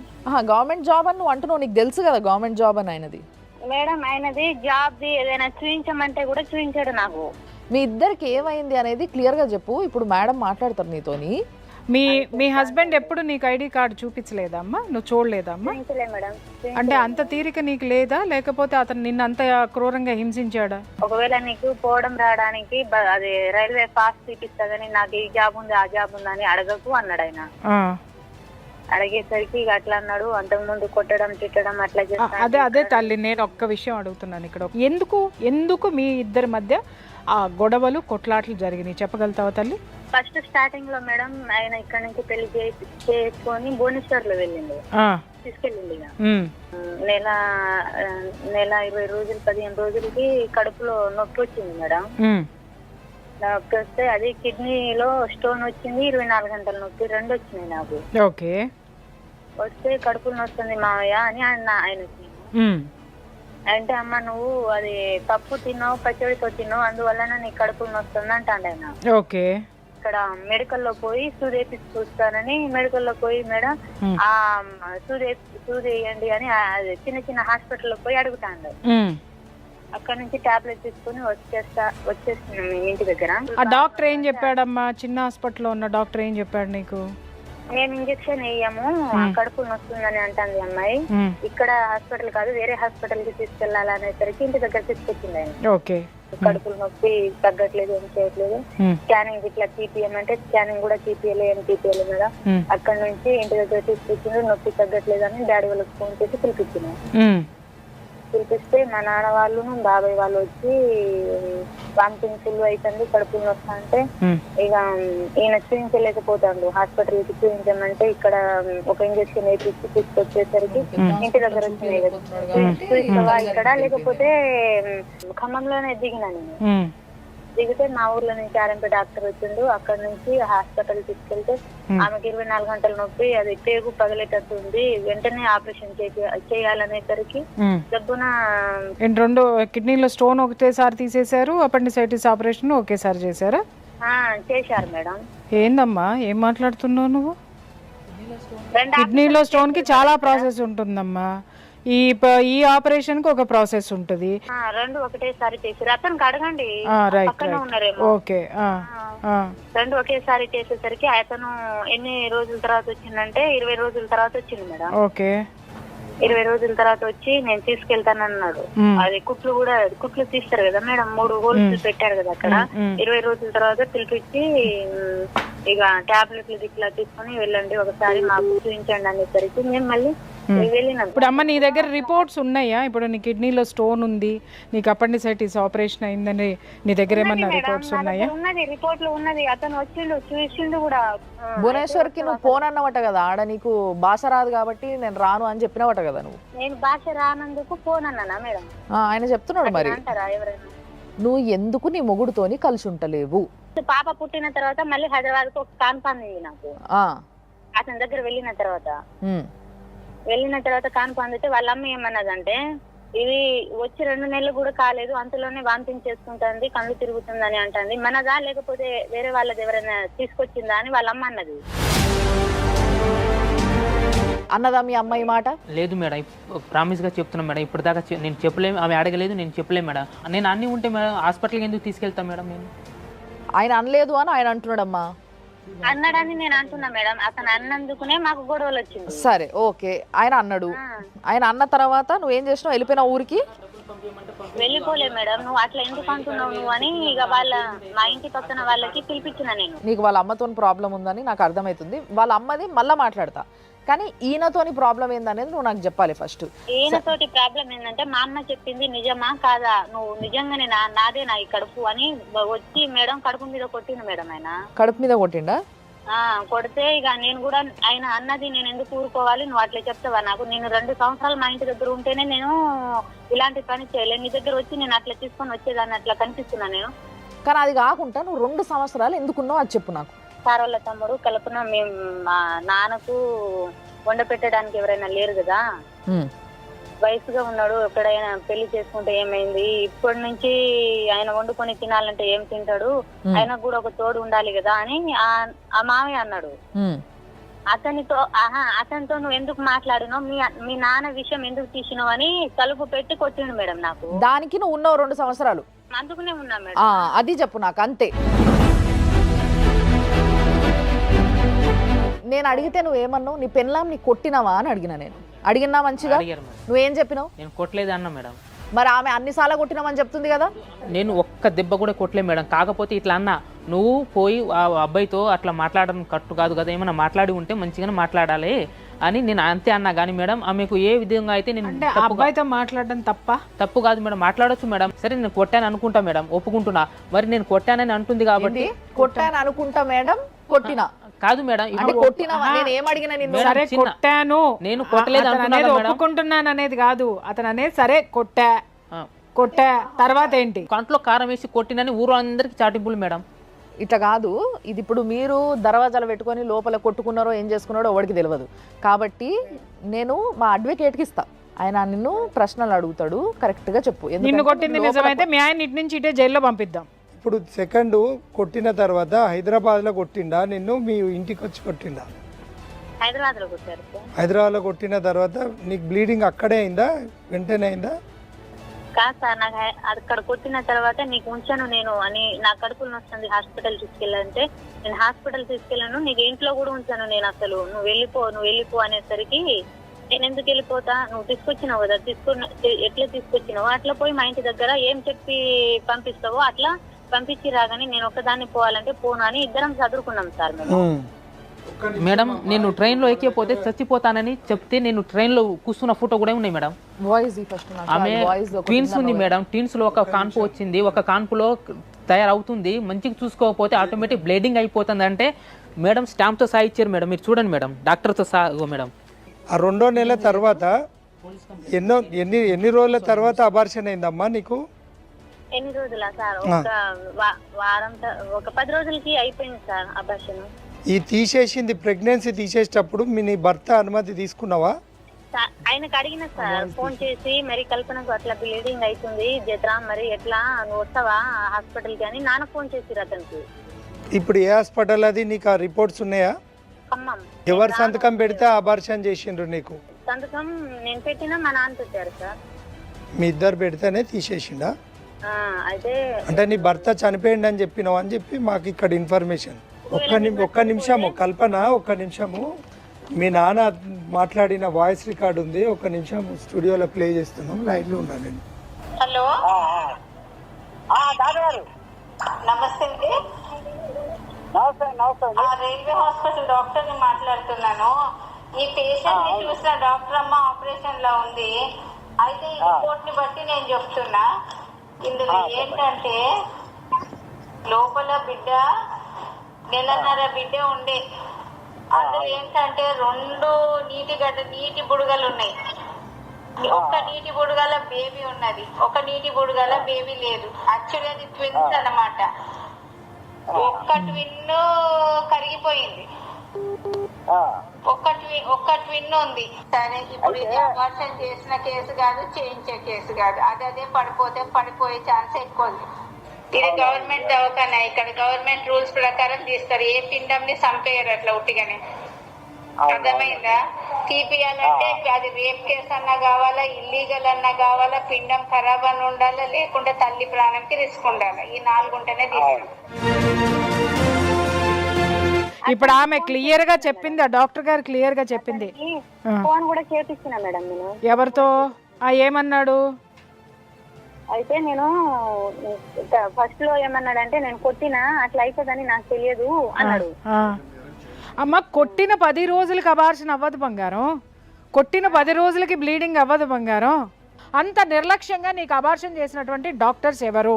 గవర్నమెంట్ జాబ్ అని నువ్వు అంటున్నావు, నీకు తెలుసు కదా గవర్నమెంట్ జాబ్ అని ఆయనది. మేడం ఆయనది జాబ్ ది ఏదైనా చూపించమంటే కూడా చూపించాడు నాకు. మీ ఇద్దరికి ఏమైంది అనేది క్లియర్ గా చెప్పు. ఇప్పుడు మేడం మాట్లాడతారు నీతోని. మీ హస్బెండ్ ఎప్పుడు నీకు ఐడి కార్డు చూపించలేదమ్మా? నువ్వు చూడలేదమ్మా? మేడం అంటే అంత తీరిక నీకు లేదా, లేకపోతే అతను నిన్ను అంత క్రూరంగా హింసించాడా? ఒకవేళ నీకు పోవడం రావడానికి అది రైల్వే పాస్ చూపిస్తుందని నాకు ఈ జాబ్ ఉంది ఆ జాబ్ ఉంది అని అడగకు అన్నాడు ఆయన. అడిగేసరికి ఇక అట్లా అన్నాడు. అంతకు ముందు కొట్టడం తిట్టడం అట్లా చేస్తాను. అదే తల్లి, నేను ఒక్క విషయం అడుగుతున్నాను ఇక్కడ. ఎందుకు మీ ఇద్దరి మధ్య ఆ గొడవలు కొట్లాట్లు జరిగినాయి చెప్పగలుగుతావా తల్లి? ఫస్ట్ స్టార్టింగ్ లో మేడం ఆయన ఇక్కడ నుంచి పెళ్లి చేసుకొని భువనేశ్వర్ లో వెళ్ళిండు, తీసుకెళ్ళింది. నెల 20 రోజులు 15 రోజులకి కడుపులో నొప్పి వచ్చింది మేడం. నొప్పి వస్తే అది కిడ్నీలో స్టోన్ వచ్చింది. 24 గంటల నొప్పి 2 వచ్చినాయి నాకు. ఓకే. వస్తే కడుపులో వస్తుంది మావయ్య అని ఆయనకి అంటే, అమ్మ నువ్వు అది పప్పు తిన్నావు పచ్చడితో తిన్నావు అందువల్ల నీకు కడుపులో వస్తుంది అంటాడు ఆయన. ఓకే. ఇక్కడ మెడికల్ లో పోయి సూది వేపించి చూస్తానని మెడికల్ లో పోయి మేడం ఆ సూది వేయండి అని చిన్న హాస్పిటల్ లో పోయి అడుగుతాడు. అక్కడ నుంచి టాబ్లెట్ తీసుకుని వచ్చేస్తున్నాం ఇంటి దగ్గర. ఆ డాక్టర్ ఏం చెప్పాడమ్మా? చిన్న హాస్పిటల్లో ఉన్న డాక్టర్ ఏం చెప్పాడు నీకు? నేను ఇంజక్షన్ వేయము కడుపులు వస్తుందని అంటుంది అమ్మాయి. ఇక్కడ హాస్పిటల్ కాదు వేరే హాస్పిటల్ కి తీసుకెళ్లాలనేసరికి ఇంటి దగ్గర తీసుకొచ్చింది ఆయన. ఓకే. కడుపులు నొప్పి తగ్గట్లేదు, ఏం చేయట్లేదు, స్కానింగ్ ఇట్లా తీపియమంటే స్కానింగ్ కూడా తీపియలేదు మేడం. అక్కడ నుంచి ఇంటి దగ్గర తీసుకొచ్చిండ్రు. నొప్పి తగ్గట్లేదు అని డాడీ వాళ్ళకి ఫోన్ చేసి పిలిపిస్తే మా నాన్న వాళ్ళు బాబాయ్ వాళ్ళు వచ్చి వామిటింగ్ ఫుల్ అవుతుంది కడుపులు వస్తా అంటే ఇక ఈయన చూపించలేకపోతాడు. హాస్పిటల్ కి చూపించమంటే ఇక్కడ ఒక ఇంజక్షన్ వేపించి తీసుకొచ్చేసరికి ఇంటి దగ్గర వచ్చినాయి కదా చూపిస్తావా ఇక్కడ, లేకపోతే ఖమ్మంలోనే దిగినా నేను. దిగితే మా ఊర్లో నుంచి ఆర్ఎంపీ డాక్టర్ వచ్చిండు. అక్కడ నుంచి హాస్పిటల్ తీసుకెళ్తే ఆమెకి 24 గంటల నొప్పి, అది పేగు పగలేటట్టు ఉంది, వెంటనే ఆపరేషన్ చేయాలనేసరికి డబ్బున 2 కిడ్నీలో స్టోన్ ఒకటేసారి తీసేశారు, అపెండిసైటిస్ ఆపరేషన్ ఒకేసారి చేశారా? చేశారు మేడం. ఏందమ్మా ఏం మాట్లాడుతున్నావు నువ్వు? కిడ్నీలో స్టోన్ కి చాలా ప్రాసెస్ ఉంటుందమ్మా. ఈ ఆపరేషన్ కి ఒక ప్రాసెస్ ఉంటుంది. 2 ఒకటేసారి చేశారు. అతనికి అడగండి, పక్కన ఉన్నారేమో. ఓకే. 2 ఒకేసారి చేసేసరికి అతను ఎన్ని రోజుల తర్వాత వచ్చిందంటే 20 రోజుల తర్వాత వచ్చింది మేడం. ఓకే. 20 రోజుల తర్వాత వచ్చి నేను తీసుకెళ్తానన్నాడు. అది కుట్లు తీస్తారు కదా మేడం, 3 హోల్స్ పెట్టారు కదా అక్కడ. 20 రోజుల తర్వాత పిలిపించి ఇక టాబ్లెట్లు ఇట్లా తీసుకుని వెళ్ళండి ఒకసారి మాకు చూపించండి అనేసరికి మేము మళ్ళీ వెళ్ళినాం. ఇప్పుడు అమ్మ నీ దగ్గర రిపోర్ట్స్ ఉన్నాయా? ఇప్పుడు నీ కిడ్నీలో స్టోన్ ఉంది, నీకు అపెండిసైటిస్ ఆపరేషన్ అయిందని నీ దగ్గర ఏమన్నా రిపోర్ట్స్ ఉన్నాయా? ఉన్నది, రిపోర్ట్లు ఉన్నది. అతను వచ్చిండు చూసిండు కూడా. భువనేశ్వర్ కి నువ్వు ఫోన్ అన్నవట కదా, ఆడ నీకు భాష రాదు కాబట్టి నేను రాను అని చెప్పినవట కదా నువ్వు. నేను భాష రానందుకు ఫోన్ అన్నానా మేడం? ఆయన చెప్తున్నాడు మరి. అంటారా ఎవరైనా? నువ్వు ఎందుకు నీ మొగుడుతోని కలిసి ఉంటలేవు? పాప పుట్టిన తర్వాత మళ్ళీ హైదరాబాద్ కు ఒక కాన్పంది నాకు. ఆ, అతని దగ్గర వెళ్ళిన తర్వాత ఉమ్, కాన్పందితే వాళ్ళ అమ్మ ఏమన్నదంటే, ఇది వచ్చి 2 నెలలు కూడా కాలేదు, అంతలోనే వాంతింగ్ చేసుకుంటుంది, కళ్ళు తిరుగుతుందని అంటుంది. మనదా లేకపోతే వేరే వాళ్ళది ఎవరైనా తీసుకొచ్చిందా అని వాళ్ళ అమ్మ అన్నది. అన్నదా మీ అమ్మాయి మాట? లేదు మేడం, ప్రామిస్గా చెప్తున్నాను మేడం. ఇప్పటిదాకా నేను చెప్పలేము, ఆమె అడగలేదు, నేను చెప్పలేము మేడం. నేను అన్నీ ఉంటే మేడం హాస్పిటల్కి ఎందుకు తీసుకెళ్తాను మేడం? నేను ఆయన అనలేదు అని ఆయన అంటున్నాడమ్మా. అన్నాడని నేను అంటున్నా మేడం. అతను అన్నందుకునే మాకు గొడవలు వచ్చింది. సరే ఓకే, ఆయన అన్నాడు. ఆయన అన్న తర్వాత నువ్వేం చేసినావు? వెళ్ళిపోయినా ఊరికి? వెళ్ళిపోలే మేడం. నువ్వు అట్లా ఎందుకు అంటున్నావు నువ్వు అని ఇక మా ఇంటి పక్కన వాళ్ళకి పిలిపించిన నేను. నీకు వాళ్ళ అమ్మతో ప్రాబ్లం ఉందని నాకు అర్థమవుతుంది. వాళ్ళ అమ్మది మళ్ళీ మాట్లాడతా, కానీ ఈయనతోని ప్రాబ్లం ఏందనేది నువ్వు నాకు చెప్పాలి ఫస్ట్. ఈయనతోటి ప్రాబ్లం ఏంటంటే, మా అమ్మ చెప్పింది నిజమా కాదా, నువ్వు నిజంగానే నాదే నా ఈ కడుపు అని వచ్చి మేడం కడుపు మీద కొట్టింది మేడం. ఆయన కడుపు మీద కొట్టిండా? కొడితే ఇక నేను కూడా ఆయన అన్నది నేను ఎందుకు ఊరుకోవాలి, నువ్వు అట్లా చెప్తావా నాకు? నేను 2 సంవత్సరాలు మా ఇంటి దగ్గర ఉంటేనే నేను ఇలాంటి పని చేయలేదు. నీ దగ్గర వచ్చి నేను అట్లా తీసుకొని వచ్చేదాన్ని అట్లా కనిపిస్తున్నా నేను. కానీ అది కాకుండా నువ్వు 2 సంవత్సరాలు ఎందుకున్నావు అది చెప్పు నాకు. సార్ వాళ్ళ తమ్ముడు కల్పన, మేము మా నాన్నకు వండ పెట్టడానికి ఎవరైనా లేరు కదా, వయసుగా ఉన్నాడు, ఎక్కడైనా పెళ్లి చేసుకుంటే ఏమైంది, ఇప్పటి నుంచి ఆయన వండుకొని తినాలంటే ఏం తింటాడు, ఆయనకు కూడా ఒక తోడు ఉండాలి కదా అని ఆ మామయ్య అన్నాడు. అతనితో నువ్వు ఎందుకు మాట్లాడినావు, మీ నాన్న విషయం ఎందుకు తీసినావు అని తలుపు పెట్టి కొట్టిండు మేడం నాకు. దానికి నువ్వు ఉన్నావు 2 సంవత్సరాలు? అందుకునే ఉన్నా మేడం. అది చెప్పు నాకు, అంతే. నేను అడిగితే నువ్వేమన్నావు? నీ పెళ్ళాం నీ కొట్టినావా అని అడిగినా. నేను అడిగినా మంచిగా, నువ్వేం చెప్పినావు? నేను కొట్టలేదు అన్నా మేడం. మరి ఆమె అన్నిసార్లు కొట్టినామని చెప్తుంది కదా. నేను ఒక్క దెబ్బ కూడా కొట్టలేదు మేడం. కాకపోతే ఇట్లా అన్నా, నువ్వు పోయి ఆ అబ్బాయితో అట్లా మాట్లాడడం కట్టు కాదు కదా, ఏమైనా మాట్లాడి ఉంటే మంచిగానే మాట్లాడాలి అని నేను అంతే అన్నా. కానీ మేడం ఆమెకు ఏ విధంగా అయితే నేను అబ్బాయితో మాట్లాడడం తప్పు కాదు మేడం, మాట్లాడొచ్చు మేడం. సరే నేను కొట్టాను అనుకుంటా మేడం, ఒప్పుకుంటున్నా. మరి నేను కొట్టానని అంటుంది కాబట్టి కొట్టాను అనుకుంటా మేడం, కొట్టినా కాదు మేడం. నేను ఏం అడిగినా నిన్ను? సరే కొట్టాను, నేను కొట్టలేదు అనేది ఒప్పుకుంటున్నాను అనేది కాదు. అతను అనేది సరే కొట్టా తర్వాత ఏంటి? కంట్లో కారం వేసి కొట్టినని ఊరు అందరికి చాటింపులు మేడం. ఇట్లా కాదు, ఇది ఇప్పుడు మీరు దర్వాజాలు పెట్టుకొని లోపల కొట్టుకున్నారో ఏం చేసుకున్నారో ఎవరికి తెలియదు. కాబట్టి నేను మా అడ్వకేట్కి ఇస్తా, ఆయన నిన్ను ప్రశ్నలు అడుగుతాడు, కరెక్ట్గా చెప్పు. నిన్ను కొట్టింది నిజమైతే మీ ఆయన ఇటు నుంచి ఇటే జైల్లో పంపిద్దాం. ఇప్పుడు సెకండ్ కొట్టిన తర్వాత హైదరాబాద్లో కొట్టిండా నిన్ను, మీ ఇంటికి వచ్చి కొట్టిండా? హైదరాబాద్ లో కొట్టారు సార్. హైదరాబాద్లో కొట్టిన తర్వాత నీకు బ్లీడింగ్ అక్కడే అయిందా, వెంటనే అయిందా? కాదు సార్, నాకు అక్కడ కొట్టిన తర్వాత నీకు ఉంచాను నేను అని, నా కడుపులు వస్తుంది హాస్పిటల్ తీసుకెళ్ళాలంటే నేను హాస్పిటల్ తీసుకెళ్ళాను, నీకు ఇంట్లో కూడా ఉంచాను నేను. అసలు నువ్వు వెళ్ళిపో అనేసరికి నేను ఎందుకు వెళ్ళిపోతా, నువ్వు తీసుకొచ్చినావు కదా, ఎట్లా తీసుకొచ్చినావు అట్లా పోయి మా ఇంటి దగ్గర ఏం చెప్పి పంపిస్తావో అట్లా పంపించి రాగానే నేను ఒక్కదాన్ని పోవాలంటే పోను అని ఇద్దరం చదువుకున్నాం సార్ మేము. మేడం నేను ట్రైన్లో ఎక్కిపోతే చచ్చిపోతానని చెప్తే నేను ట్రైన్లో కూర్చున్న ఫోటో కూడా ఉన్నాయి మేడం. ఆమె ట్విన్స్ ఉంది మేడం, ట్విన్స్లో ఒక కాన్పు వచ్చింది, ఒక కాన్పులో తయారవుతుంది, మంచిగా చూసుకోకపోతే ఆటోమేటిక్ బ్లీడింగ్ అయిపోతుంది అంటే మేడం స్టాంప్తో సహా ఇచ్చారు మేడం. మీరు చూడండి మేడం, డాక్టర్తో సహా మేడం. ఆ 2వ నెల తర్వాత ఎన్ని రోజుల తర్వాత అబార్షన్ అయిందమ్మా నీకు? ఎన్ని రోజులా సార్? వారం, ఒక 10 రోజులకి అయిపోయింది సార్ అబార్షన్. ఈ తీసేసింది ప్రెగ్నెన్సీ తీసేటప్పుడు నీ భర్త అనుమతి తీసుకున్నావా? ఆయనకు అడిగిన సార్ ఫోన్ చేసి, మరి కల్పనకు అట్లా బ్లీడింగ్ అవుతుంది జత్రా, మరి ఎట్లా నువ్వు వస్తావా హాస్పిటల్ కి అని నాన్న ఫోన్ చేసిరు అతనికి. ఇప్పుడు ఏ హాస్పిటల్ అది? నీకు ఆ రిపోర్ట్స్ ఉన్నాయా? ఖమ్మం. ఎవరు సంతకం పెడితే అబార్షన్ చేసిండ్రు నీకు? సంతకం నేను పెట్టినా మా నాన్న పెట్టారు సార్. మీ ఇద్దరు పెడితేనే తీసేసిండా? అయితే అంటే నీ భర్త చనిపోయింది అని చెప్పినావు అని చెప్పి మాకు ఇక్కడ ఇన్ఫర్మేషన్. ఒక్క నిమిషము కల్పన, ఒక్క నిమిషము. మీ నాన్న మాట్లాడిన వాయిస్ రికార్డు ఉంది, ఒక్క నిమిషం స్టూడియోలో ప్లే చేస్తున్నాం, లైన్లో ఉన్నా నేను. హలో, నమస్తే అండి. రైల్వే హాస్పిటల్ డాక్టర్ ని మాట్లాడుతున్నాను. ఈ పేషెంట్ ని చూసిన డాక్టర్ అమ్మ ఆపరేషన్ లో ఉంది. అయితే ఈ రిపోర్ట్ ని బట్టి నేను చెప్తున్నా, ఇందులో ఏంటంటే లోపల బిడ్డ 1.5 నెలల బిడ్డ ఉండే, అందులో ఏంటంటే 2 నీటి బుడగలు ఉన్నాయి. ఒక్క నీటి బుడగల బేబీ ఉన్నది, ఒక నీటి బుడగల బేబీ లేదు. యాక్చువల్లీ అది ట్విన్స్ అన్నమాట. ఒక్క ట్విన్ కరిగిపోయింది, ఒక్క ట్విన్ ఉంది. సరే, ఇప్పుడు ఇది అబార్షన్ చేసిన కేసు కాదు, చేయించే కేసు కాదు. అదే పడిపోయే ఛాన్స్ ఎక్కువ ఉంది. ఇది గవర్నమెంట్ దవాఖానా, ఇక్కడ గవర్నమెంట్ రూల్స్ ప్రకారం తీస్తారు. ఏ పిండంని చంపేయరు అట్లా ఉట్టిగానే. అర్థమైందా? తీపియాలంటే అది రేప్ కేసు అన్నా కావాలా, ఇల్లీగల్ అన్నా కావాలా, పిండం ఖరాబ్ అని ఉండాలా, లేకుంటే తల్లి ప్రాణంకి రిస్క్ ఉండాలి. ఈ 4 ఉంటేనే తీస్తాం. ఇప్పుడు ఆమె క్లియర్ గా చెప్పింది, ఆ డాక్టర్ గారు క్లియర్ గా చెప్పింది. ఫోన్ కూడా చేపించిన మేడం నేను. ఎవరితో? ఏమన్నాడు? అయితే నేను ఫస్ట్ లో ఏమన్నాడంటే, నేను కొట్టినా అట్లా అవుతుందని నాకు తెలియదు అన్నాడు. అమ్మ, కొట్టిన 10 రోజులకి అబార్షన్ అవ్వదు బంగారం. కొట్టిన 10 రోజులకి బ్లీడింగ్ అవ్వదు బంగారం. అంత నిర్లక్ష్యంగా నీకు అబార్షన్ చేసినటువంటి డాక్టర్స్ ఎవరు?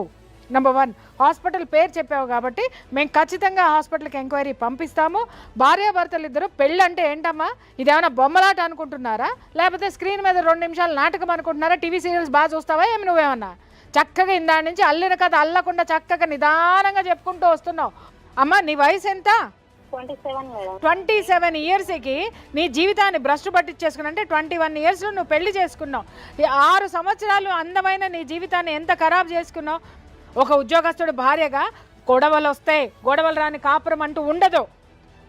నెంబర్ 1, హాస్పిటల్ పేరు చెప్పావు కాబట్టి మేము ఖచ్చితంగా హాస్పిటల్కి ఎంక్వైరీ పంపిస్తాము. భార్యాభర్తలు ఇద్దరు పెళ్ళి అంటే ఏంటమ్మా, ఇదేమైనా బొమ్మలాట అనుకుంటున్నారా, లేకపోతే స్క్రీన్ మీద 2 నిమిషాలు నాటకం అనుకుంటున్నారా? టీవీ సీరియల్స్ బాగా చూస్తావా ఏమి నువ్వేమన్నా? చక్కగా ఇందా నుంచి అల్లిన కథ అల్లకుండా చక్కగా నిదానంగా చెప్పుకుంటూ వస్తున్నావు. అమ్మ, నీ వయసు ఎంత? 27 ఇయర్స్కి నీ జీవితాన్ని భ్రష్టు పట్టించేసుకున్నా అంటే 21 ఇయర్స్లో నువ్వు పెళ్లి చేసుకున్నావు. 6 సంవత్సరాలు అందమైన నీ జీవితాన్ని ఎంత ఖరాబ్ చేసుకున్నావు. ఒక ఉద్యోగస్తుడు భార్యగా గొడవలు వస్తాయి, గొడవలు రాని కాపురం అంటూ ఉండదు.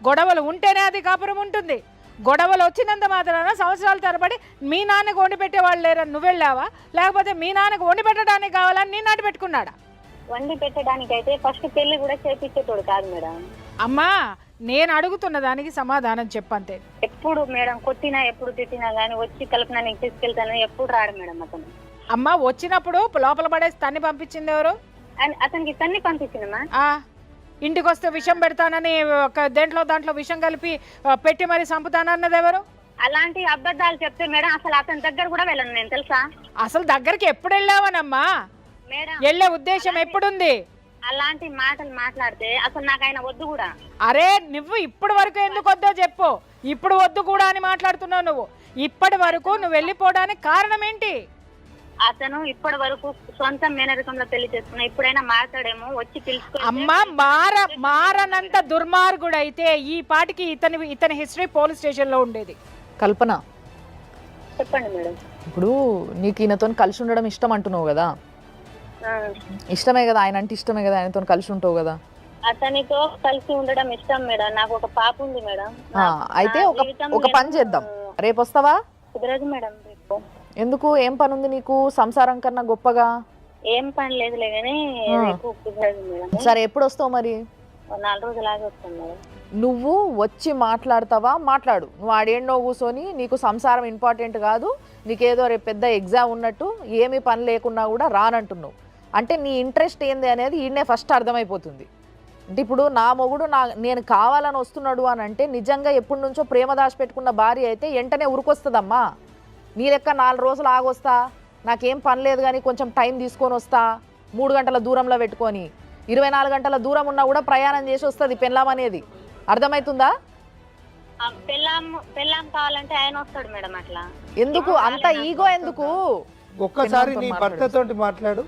గొడవలు ఉంటేనే అది కాపురం ఉంటుంది. గొడవలు వచ్చినంత మాత్రాన సంవత్సరాల తరబడి మీ నాన్నకు వండి పెట్టేవాళ్ళు లేరని నువ్వు వెళ్ళావా, లేకపోతే మీ నాన్నకు వండి పెట్టడానికి కావాలని నీ నాటి పెట్టుకున్నాడా? వండి పెట్టడానికి అయితే ఫస్ట్ పెళ్లి కూడా చేపించేటోడు కాదు మేడం. అమ్మా, నేను అడుగుతున్న దానికి సమాధానం చెప్పంతే. ఎప్పుడు మేడం కొట్టినా, ఎప్పుడు తిట్టినా గానీ వచ్చి కల్పన నీకు తీసుకెళ్తాను ఎప్పుడు రాడు మేడం అతను. అమ్మ, వచ్చినప్పుడు లోపల పడేసి తన్ని పంపించింది ఎవరు? అతనికి తన్ని పంపించినమా? ఇంటికి వస్తే విషం పెడతానని ఒక దాంట్లో విషం కలిపి పెట్టి మరి చంపుతానన్నది ఎవరు? అలాంటి అబద్ధాలు చెప్తే మేడం అసలు అతని దగ్గర కూడా వెళ్ళను నేను, తెలుసా? అసలు దగ్గరికి ఎప్పుడు వెళ్ళావనమ్మా? మేడం వెళ్ళే ఉద్దేశం ఎప్పుడుంది? అలాంటి మాటలు మాట్లాడితే అసలు నాకు ఆయన వద్దు కూడా. అరే, నువ్వు ఇప్పటి వరకు ఎందుకు వద్దో చెప్పు. ఇప్పుడు వద్దు కూడా అని మాట్లాడుతున్నావు నువ్వు. ఇప్పటి వరకు నువ్వు వెళ్ళిపోవడానికి కారణం ఏంటి? అతను ఇప్పటి వరకు సొంత మేనరికంలో పెళ్లి చేసుకున్నా, ఇప్పుడైనా మాట్లాడేమో వచ్చి తెలుసుకో. అమ్మా, మారనంత దుర్మార్గుడైతే ఈ పాటికి ఇతని హిస్టరీ పోలీస్ స్టేషన్ లో ఉండేది. కల్పన, చెప్పండి మేడం. ఇప్పుడు నీకు ఈయనతో కలిసి ఉండడం ఇష్టం అంటున్నావు కదా, ఇష్టమే కదా, ఆయన అంటే ఇష్టమే కదా, ఆయనతో కలిసి ఉంటావు కదా? అతనితో కలిసి ఉండడం ఇష్టం మేడం. నాకు ఒక పాప ఉంది మేడం. అయితే ఒక పని చేద్దాం, రేపు వస్తావా? కుదరదు మేడం రేపు. ఎందుకు? ఏం పని ఉంది నీకు సంసారం కన్నా గొప్పగా? ఏం పని లేదులే కానీ రేపు కుదరదు మేడం. సరే, ఎప్పుడు వస్తావు మరి? 4 రోజులాగా వస్తాను మేడం. నువ్వు వచ్చి మాట్లాడతావా? మాట్లాడు. నువ్వు ఆడేండో కూర్చొని నీకు సంసారం ఇంపార్టెంట్ కాదు, నీకేదో రేపు పెద్ద ఎగ్జామ్ ఉన్నట్టు ఏమీ పని లేకున్నా కూడా రానంటున్నావు అంటే నీ ఇంట్రెస్ట్ ఏంది అనేది ఈయనే ఫస్ట్ అర్థమైపోతుంది. అంటే ఇప్పుడు నా మొగుడు నేను కావాలని వస్తున్నాడు అని అంటే నిజంగా ఎప్పటి నుంచో ప్రేమ దాచిపెట్టుకున్న భార్య అయితే వెంటనే ఉరికొస్తుందమ్మా. నీ లెక్క 4 రోజులు ఆగొస్తా, నాకేం పని లేదు కానీ కొంచెం టైం తీసుకొని వస్తా, 3 గంటల దూరంలో పెట్టుకొని 24 గంటల దూరం ఉన్నా కూడా ప్రయాణం చేసి వస్తుంది పెళ్ళాం అనేది. అర్థమవుతుందా? పెళ్ళాం కావాలంటే ఆయన వస్తాడు మేడం. అట్లా ఎందుకు అంత ఈగో? ఎందుకు? ఒక్కసారి నీ భర్తతో మాట్లాడు.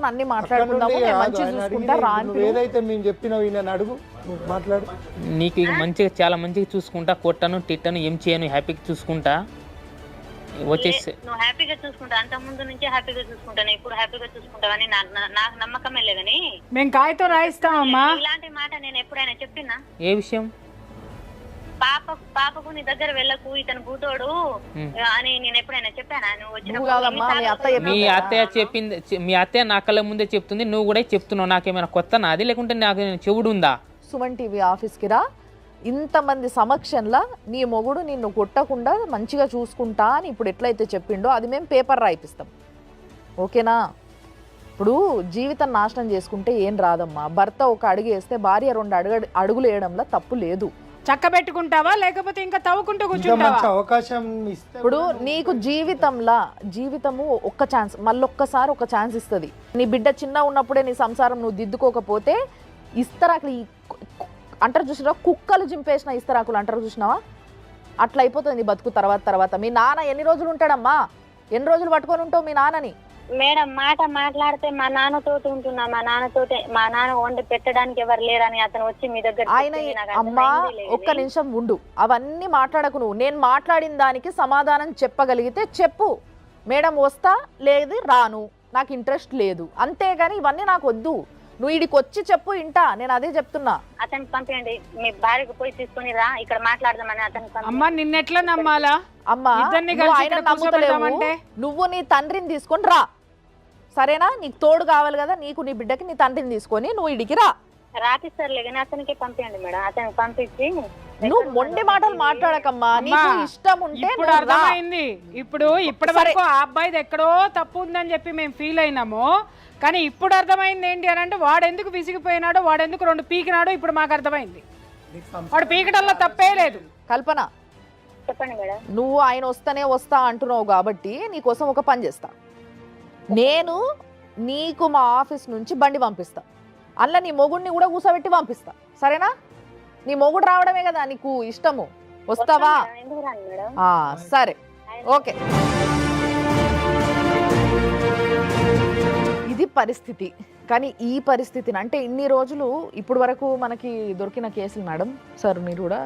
అన్ని మాట్లాడుకుందాము, ఏదైతే మేము చెప్పినావు ఈయన అడుగు, మాట్లాడు. నీకు మంచిగా చాలా మంచిగా చూసుకుంటా, కొట్టను తిట్టను ఏం చేయను, హ్యాపీగా చూసుకుంటా వచ్చేసి. నువ్వు హ్యాపీగా చూసుకుంటా, అంత ముందు నుంచే హ్యాపీగా చూసుకుంటాను, ఇప్పుడు హ్యాపీగా చూసుకుంటావని నాకు నమ్మకమే లేదని మేము కాగితం రాయిస్తామమ్మా. ఇలాంటి మాట నేను ఎప్పుడైనా చెప్పినా? ఏ విషయం? పాపకు నీ దగ్గర వెళ్ళకు, ఇతను బూటోడు అని నేను ఎప్పుడైనా చెప్పానా? నువ్వు మీ అత్తయ్య చెప్పింది, మీ అత్తయ్య నా కళ్ళ ముందే చెప్తుంది, నువ్వు కూడా చెప్తున్నావు. నాకేమైనా కొత్త నాది, లేకుంటే నాకు చెవుడు ఉందా? సుమన్ టీవీ ఆఫీస్కి రా, ఇంతమంది సమక్షంలో నీ మొగుడు నిన్ను కొట్టకుండా మంచిగా చూసుకుంటా అని ఇప్పుడు ఎట్లయితే చెప్పిండో అది మేము పేపర్ రాయిపిస్తాం, ఓకేనా? ఇప్పుడు జీవితం నాశనం చేసుకుంటే ఏం రాదమ్మా. భర్త ఒక అడుగు వేస్తే భార్య 2 అడుగులు వేయడంలో తప్పు లేదు. చక్క పెట్టుకుంటావా లేకపోతే ఇంకా తవ్వుకుంటూ కూర్చుంటావా? అవకాశం ఇప్పుడు నీకు జీవితము ఒక్క ఛాన్స్, మళ్ళొక్కసారి ఒక ఛాన్స్ ఇస్తుంది. నీ బిడ్డ చిన్న ఉన్నప్పుడే నీ సంసారం నువ్వు దిద్దుకోకపోతే ఇస్తరాకులు అంటారు చూసినావా, కుక్కలు జింపేసిన ఇస్తరాకులు అంటారు చూసినావా, అట్లా అయిపోతుంది బతుకు తర్వాత. మీ నాన్న ఎన్ని రోజులు ఉంటాడమ్మా? ఎన్ని రోజులు పట్టుకొని ఉంటావు మీ నాన్నని? మేడం మాట మాట్లాడితే మా నాన్నతోటి ఉంటున్నా, మా నాన్న వండి పెట్టడానికి ఎవరు లేరని అతను వచ్చి మీ దగ్గర ఆయన అమ్మా ఒక్క నిమిషం ఉండు, అవన్నీ మాట్లాడకు నువ్వు. నేను మాట్లాడిన దానికి సమాధానం చెప్పగలిగితే చెప్పు. మేడం వస్తా, లేదు రాను, నాకు ఇంట్రెస్ట్ లేదు, అంతేగాని ఇవన్నీ నాకు వద్దు. నువ్వు ఇడికి వచ్చి చెప్పు, ఇంటా. నేను అదే చెప్తున్నా. అతనికి పంపించండి, మీ భార్యకు పోయి తీసుకుని రా, ఇక్కడ మాట్లాడదామని అతనికి. అమ్మా నిన్నెట్లా నమ్మాలా? అమ్మా ఇద్దరిని నువ్వు కలిసి ఆయన ఇక్కడ నమ్ముతలేవు, కూర్చోబెడదామంటే? నువ్వు నీ తండ్రిని తీసుకొని రా, సరేనా? నీకు తోడు కావాలి కదా, నీకు నీ బిడ్డకి నీ తండ్రిని తీసుకొని నువ్వు ఇడికి రా. రాపిస్తారులే కానీ అతనికి పంపించండి మేడం. అతనికి పంపించి నువ్వు మొండి మాటలు మాట్లాడకమ్మా. నీకు ఇష్టం ఉంటే ఇప్పుడు నువ్వు రా. అర్థమైంది. ఇప్పటి వరకు ఆ అబ్బాయిది ఎక్కడో తప్పు ఉందని చెప్పి మేము ఫీల్ అయినాము, కానీ ఇప్పుడు అర్థమైంది ఏంటి అని అంటే వాడు ఎందుకు విసిగిపోయినాడో, వాడు ఎందుకు 2 పీకినాడో ఇప్పుడు మాకు అర్థమైంది. వాడు పీకటంలో తప్పే లేదు. కల్పన, చెప్పండి మేడం. నువ్వు ఆయన వస్తా అంటున్నావు కాబట్టి నీకోసం ఒక పని చేస్తా. నేను నీకు మా ఆఫీస్ నుంచి బండి పంపిస్తా, అందులో నీ మొగుడిని కూడా కూర్చోబెట్టి పంపిస్తా, సరేనా? నీ మొగుడు రావడమే కదా నీకు ఇష్టము, వస్తావా? ఎందుకు రాను మేడం? సరే, ఓకే. ఇది పరిస్థితి. కానీ ఈ పరిస్థితిని అంటే ఇన్ని రోజులు ఇప్పుడు వరకు మనకి దొరికిన కేసులు మేడం సార్, మీరు కూడా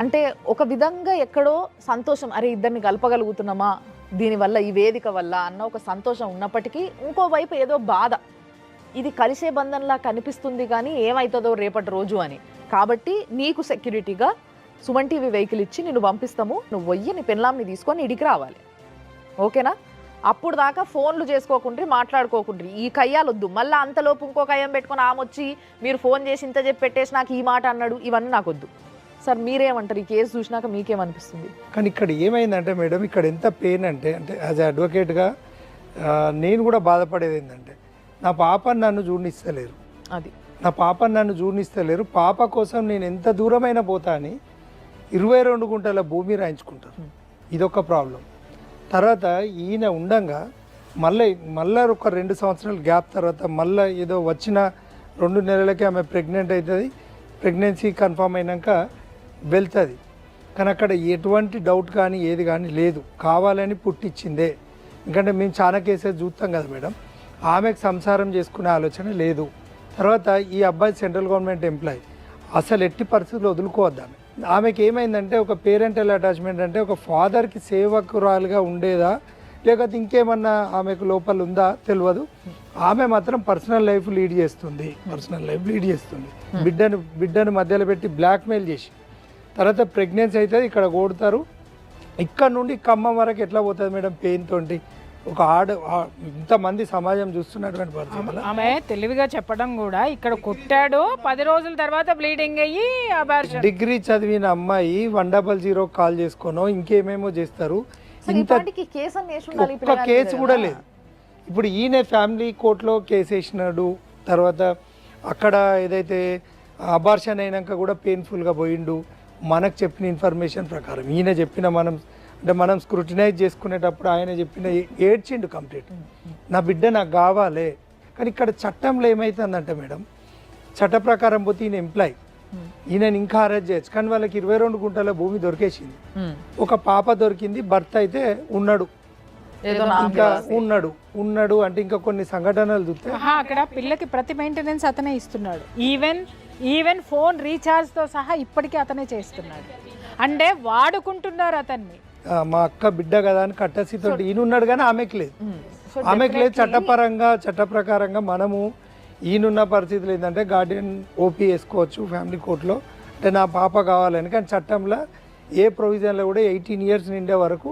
అంటే ఒక విధంగా ఎక్కడో సంతోషం, అరే ఇద్దరిని కలపగలుగుతున్నామా దీనివల్ల, ఈ వేదిక వల్ల అన్న ఒక సంతోషం ఉన్నప్పటికీ ఇంకోవైపు ఏదో బాధ. ఇది కలిసే బంధంలా కనిపిస్తుంది కానీ ఏమవుతుందో రేపటి రోజు అని. కాబట్టి నీకు సెక్యూరిటీగా సుమన్ టీవీ వెహికల్ ఇచ్చి నిన్ను పంపిస్తాము. నువ్వు పోయి నీ పెళ్ళాంని తీసుకొని ఇడికి రావాలి, ఓకేనా? అప్పుడు దాకా ఫోన్లు చేసుకోకుండ్రి, మాట్లాడుకోకుండ్రి. ఈ కయ్యాలొద్దు. మళ్ళీ అంతలోపు ఇంకో కయ్యం పెట్టుకొని ఆమె వచ్చి మీరు ఫోన్ చేసి ఇంత చెప్పి పెట్టేసి నాకు ఈ మాట అన్నాడు, ఇవన్నీ నాకు వద్దు. సార్ మీరేమంటారు? ఈ కేసు చూసినాక మీకేమనిపిస్తుంది? కానీ ఇక్కడ ఏమైందంటే మేడం, ఇక్కడ ఎంత పెయిన్ అంటే యాజ్ అడ్వకేట్గా నేను కూడా బాధపడేది ఏంటంటే నా పాపని నన్ను చూడనిస్తలేరు. అది నా పాపని నన్ను చూడనిస్తలేరు. పాప కోసం నేను ఎంత దూరమైనా పోతా అని 22 గుంటల భూమి రాయించుకుంటారు. ఇదొక ప్రాబ్లం. తర్వాత ఈయన ఉండంగా మళ్ళీ ఒక 2 సంవత్సరాల గ్యాప్ తర్వాత మళ్ళీ ఏదో వచ్చిన 2 నెలలకే ఆమె ప్రెగ్నెంట్ అవుతుంది. ప్రెగ్నెన్సీ కన్ఫర్మ్ అయినాక వెళ్తుంది. కానీ అక్కడ ఎటువంటి డౌట్ కానీ ఏది కానీ లేదు, కావాలని పుట్టించిందే. ఎందుకంటే మేము చాలా కేసెస్ చూస్తాం కదా మేడం. ఆమెకు సంసారం చేసుకునే ఆలోచన లేదు. తర్వాత ఈ అబ్బాయి సెంట్రల్ గవర్నమెంట్ ఎంప్లాయీ, అసలు ఎట్టి పరిస్థితుల్లో వదులుకోవద్దు. ఆమెకి ఏమైందంటే ఒక పేరెంటల్ అటాచ్మెంట్ అంటే ఒక ఫాదర్కి సేవకురాలుగా ఉండేదా లేకపోతే ఇంకేమన్నా ఆమెకు లోపల ఉందా తెలియదు. ఆమె మాత్రం పర్సనల్ లైఫ్ లీడ్ చేస్తుంది. బిడ్డను మధ్యలో పెట్టి బ్లాక్మెయిల్ చేసి తర్వాత ప్రెగ్నెన్సీ అవుతుంది, ఇక్కడ కొడతారు. ఇక్కడ నుండి ఖమ్మం వరకు ఎట్లా పోతుంది మేడం పెయిన్ తోటి? ఒక ఇంతమంది సమాజం చూస్తున్నటువంటి పరిస్థితుల్లో ఆమె తెలివిగా చెప్పడం కూడా, ఇక్కడ కొట్టాడు 10 రోజుల తర్వాత బ్లీడింగ్ అయ్యి అబార్షన్. డిగ్రీ చదివిన అమ్మాయి 100 కాల్ చేసుకోనో ఇంకేమేమో చేస్తారు. ఒక్క కేసు కూడా లేదు. ఇప్పుడు ఈయన ఫ్యామిలీ కోర్టులో కేసు వేసినాడు. తర్వాత అక్కడ ఏదైతే అబార్షన్ అయినాక కూడా పెయిన్ఫుల్గా పోయిండు. మనకు చెప్పిన ఇన్ఫర్మేషన్ ప్రకారం ఈయన చెప్పిన మనం స్క్రూటినైజ్ చేసుకునేటప్పుడు ఆయన చెప్పిన ఏడ్చిండు కంప్లీట్, నా బిడ్డ నాకు కావాలి. కానీ ఇక్కడ చట్టంలో ఏమవుతుందంటే మేడం, చట్ట ప్రకారం పోతే ఈయన ఎంప్లాయ్, ఈయనని ఇంకా అరెస్ట్ చేయొచ్చు. కానీ వాళ్ళకి 22 గుంటల భూమి దొరికేసింది. ఒక పాప దొరికింది, భర్త అయితే ఉన్నాడు అంటే ఇంకా కొన్ని సంఘటనలు చూస్తే అక్కడ పిల్లకి ప్రతి మెయింటెనెన్స్ అతనే ఇస్తున్నాడు. ఈవెన్ ఫోన్ రీఛార్జ్ తో సహా ఇప్పటికీ అతనే చేస్తున్నాడు. అంటే వాడుకుంటున్నారు అతన్ని. మా అక్క బిడ్డ కదా అని కట్టసితో ఈయన ఉన్నాడు కానీ ఆమెకు లేదు. చట్ట ప్రకారంగా మనము ఈయనున్న పరిస్థితులు ఏంటంటే గార్డియన్ ఓపీ వేసుకోవచ్చు ఫ్యామిలీ కోర్టులో, అంటే నా పాప కావాలని. కానీ చట్టంలో ఏ ప్రొవిజన్లో కూడా 18 years నిండే వరకు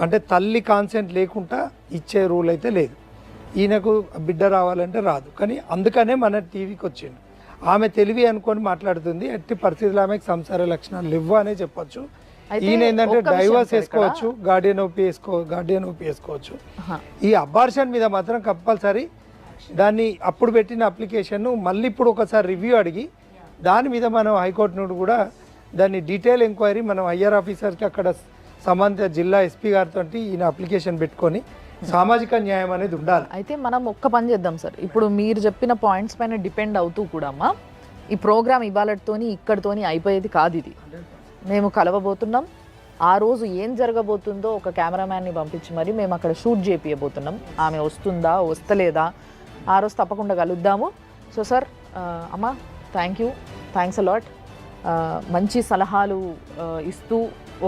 అంటే తల్లి కాన్సెంట్ లేకుండా ఇచ్చే రూల్ అయితే లేదు. ఈయనకు బిడ్డ రావాలంటే రాదు. కానీ అందుకనే మన టీవీకి వచ్చిండు. ఆమె తెలివి అనుకొని మాట్లాడుతుంది. ఎట్టి పరిస్థితుల్లో ఆమెకు సంసార లక్షణాలు లేవు అనే చెప్పొచ్చు. ఈయన ఏంటంటే డైవర్స్ వేసుకోవచ్చు, గార్డియన్ ఓపీ వేసుకోవచ్చు. ఈ అబార్షన్ మీద మాత్రం కంపల్సరీ దాన్ని అప్పుడు పెట్టిన అప్లికేషన్ మళ్ళీ ఇప్పుడు ఒకసారి రివ్యూ అడిగి దాని మీద మనం హైకోర్టు నుండి కూడా దాన్ని డీటెయిల్ ఎంక్వైరీ మనం ఐఆర్ ఆఫీసర్కి అక్కడ సంబంధిత జిల్లా ఎస్పీ గారితో ఈయన అప్లికేషన్ పెట్టుకొని సామాజిక న్యాయం అనేది ఉండాలి. అయితే మనం ఒక్క పని చేద్దాం సార్. ఇప్పుడు మీరు చెప్పిన పాయింట్స్ పైన డిపెండ్ అవుతూ కూడా అమ్మా, ఈ ప్రోగ్రామ్ ఇవాళతోని ఇక్కడితోని అయిపోయేది కాదు. ఇది మేము కలవబోతున్నాం. ఆ రోజు ఏం జరగబోతుందో ఒక కెమెరామ్యాన్ని పంపించి మరి మేము అక్కడ షూట్ చేపియబోతున్నాం. ఆమె వస్తుందా వస్తలేదా ఆ రోజు తప్పకుండా కలుద్దాము. సో సార్, అమ్మ థ్యాంక్స్ అలాట్. మంచి సలహాలు ఇస్తూ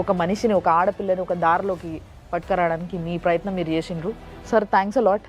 ఒక మనిషిని, ఒక ఆడపిల్లని ఒక దారిలోకి పట్టుకురావడానికి మీ ప్రయత్నం మీరు చేసిండ్రు సార్. Thanks a lot.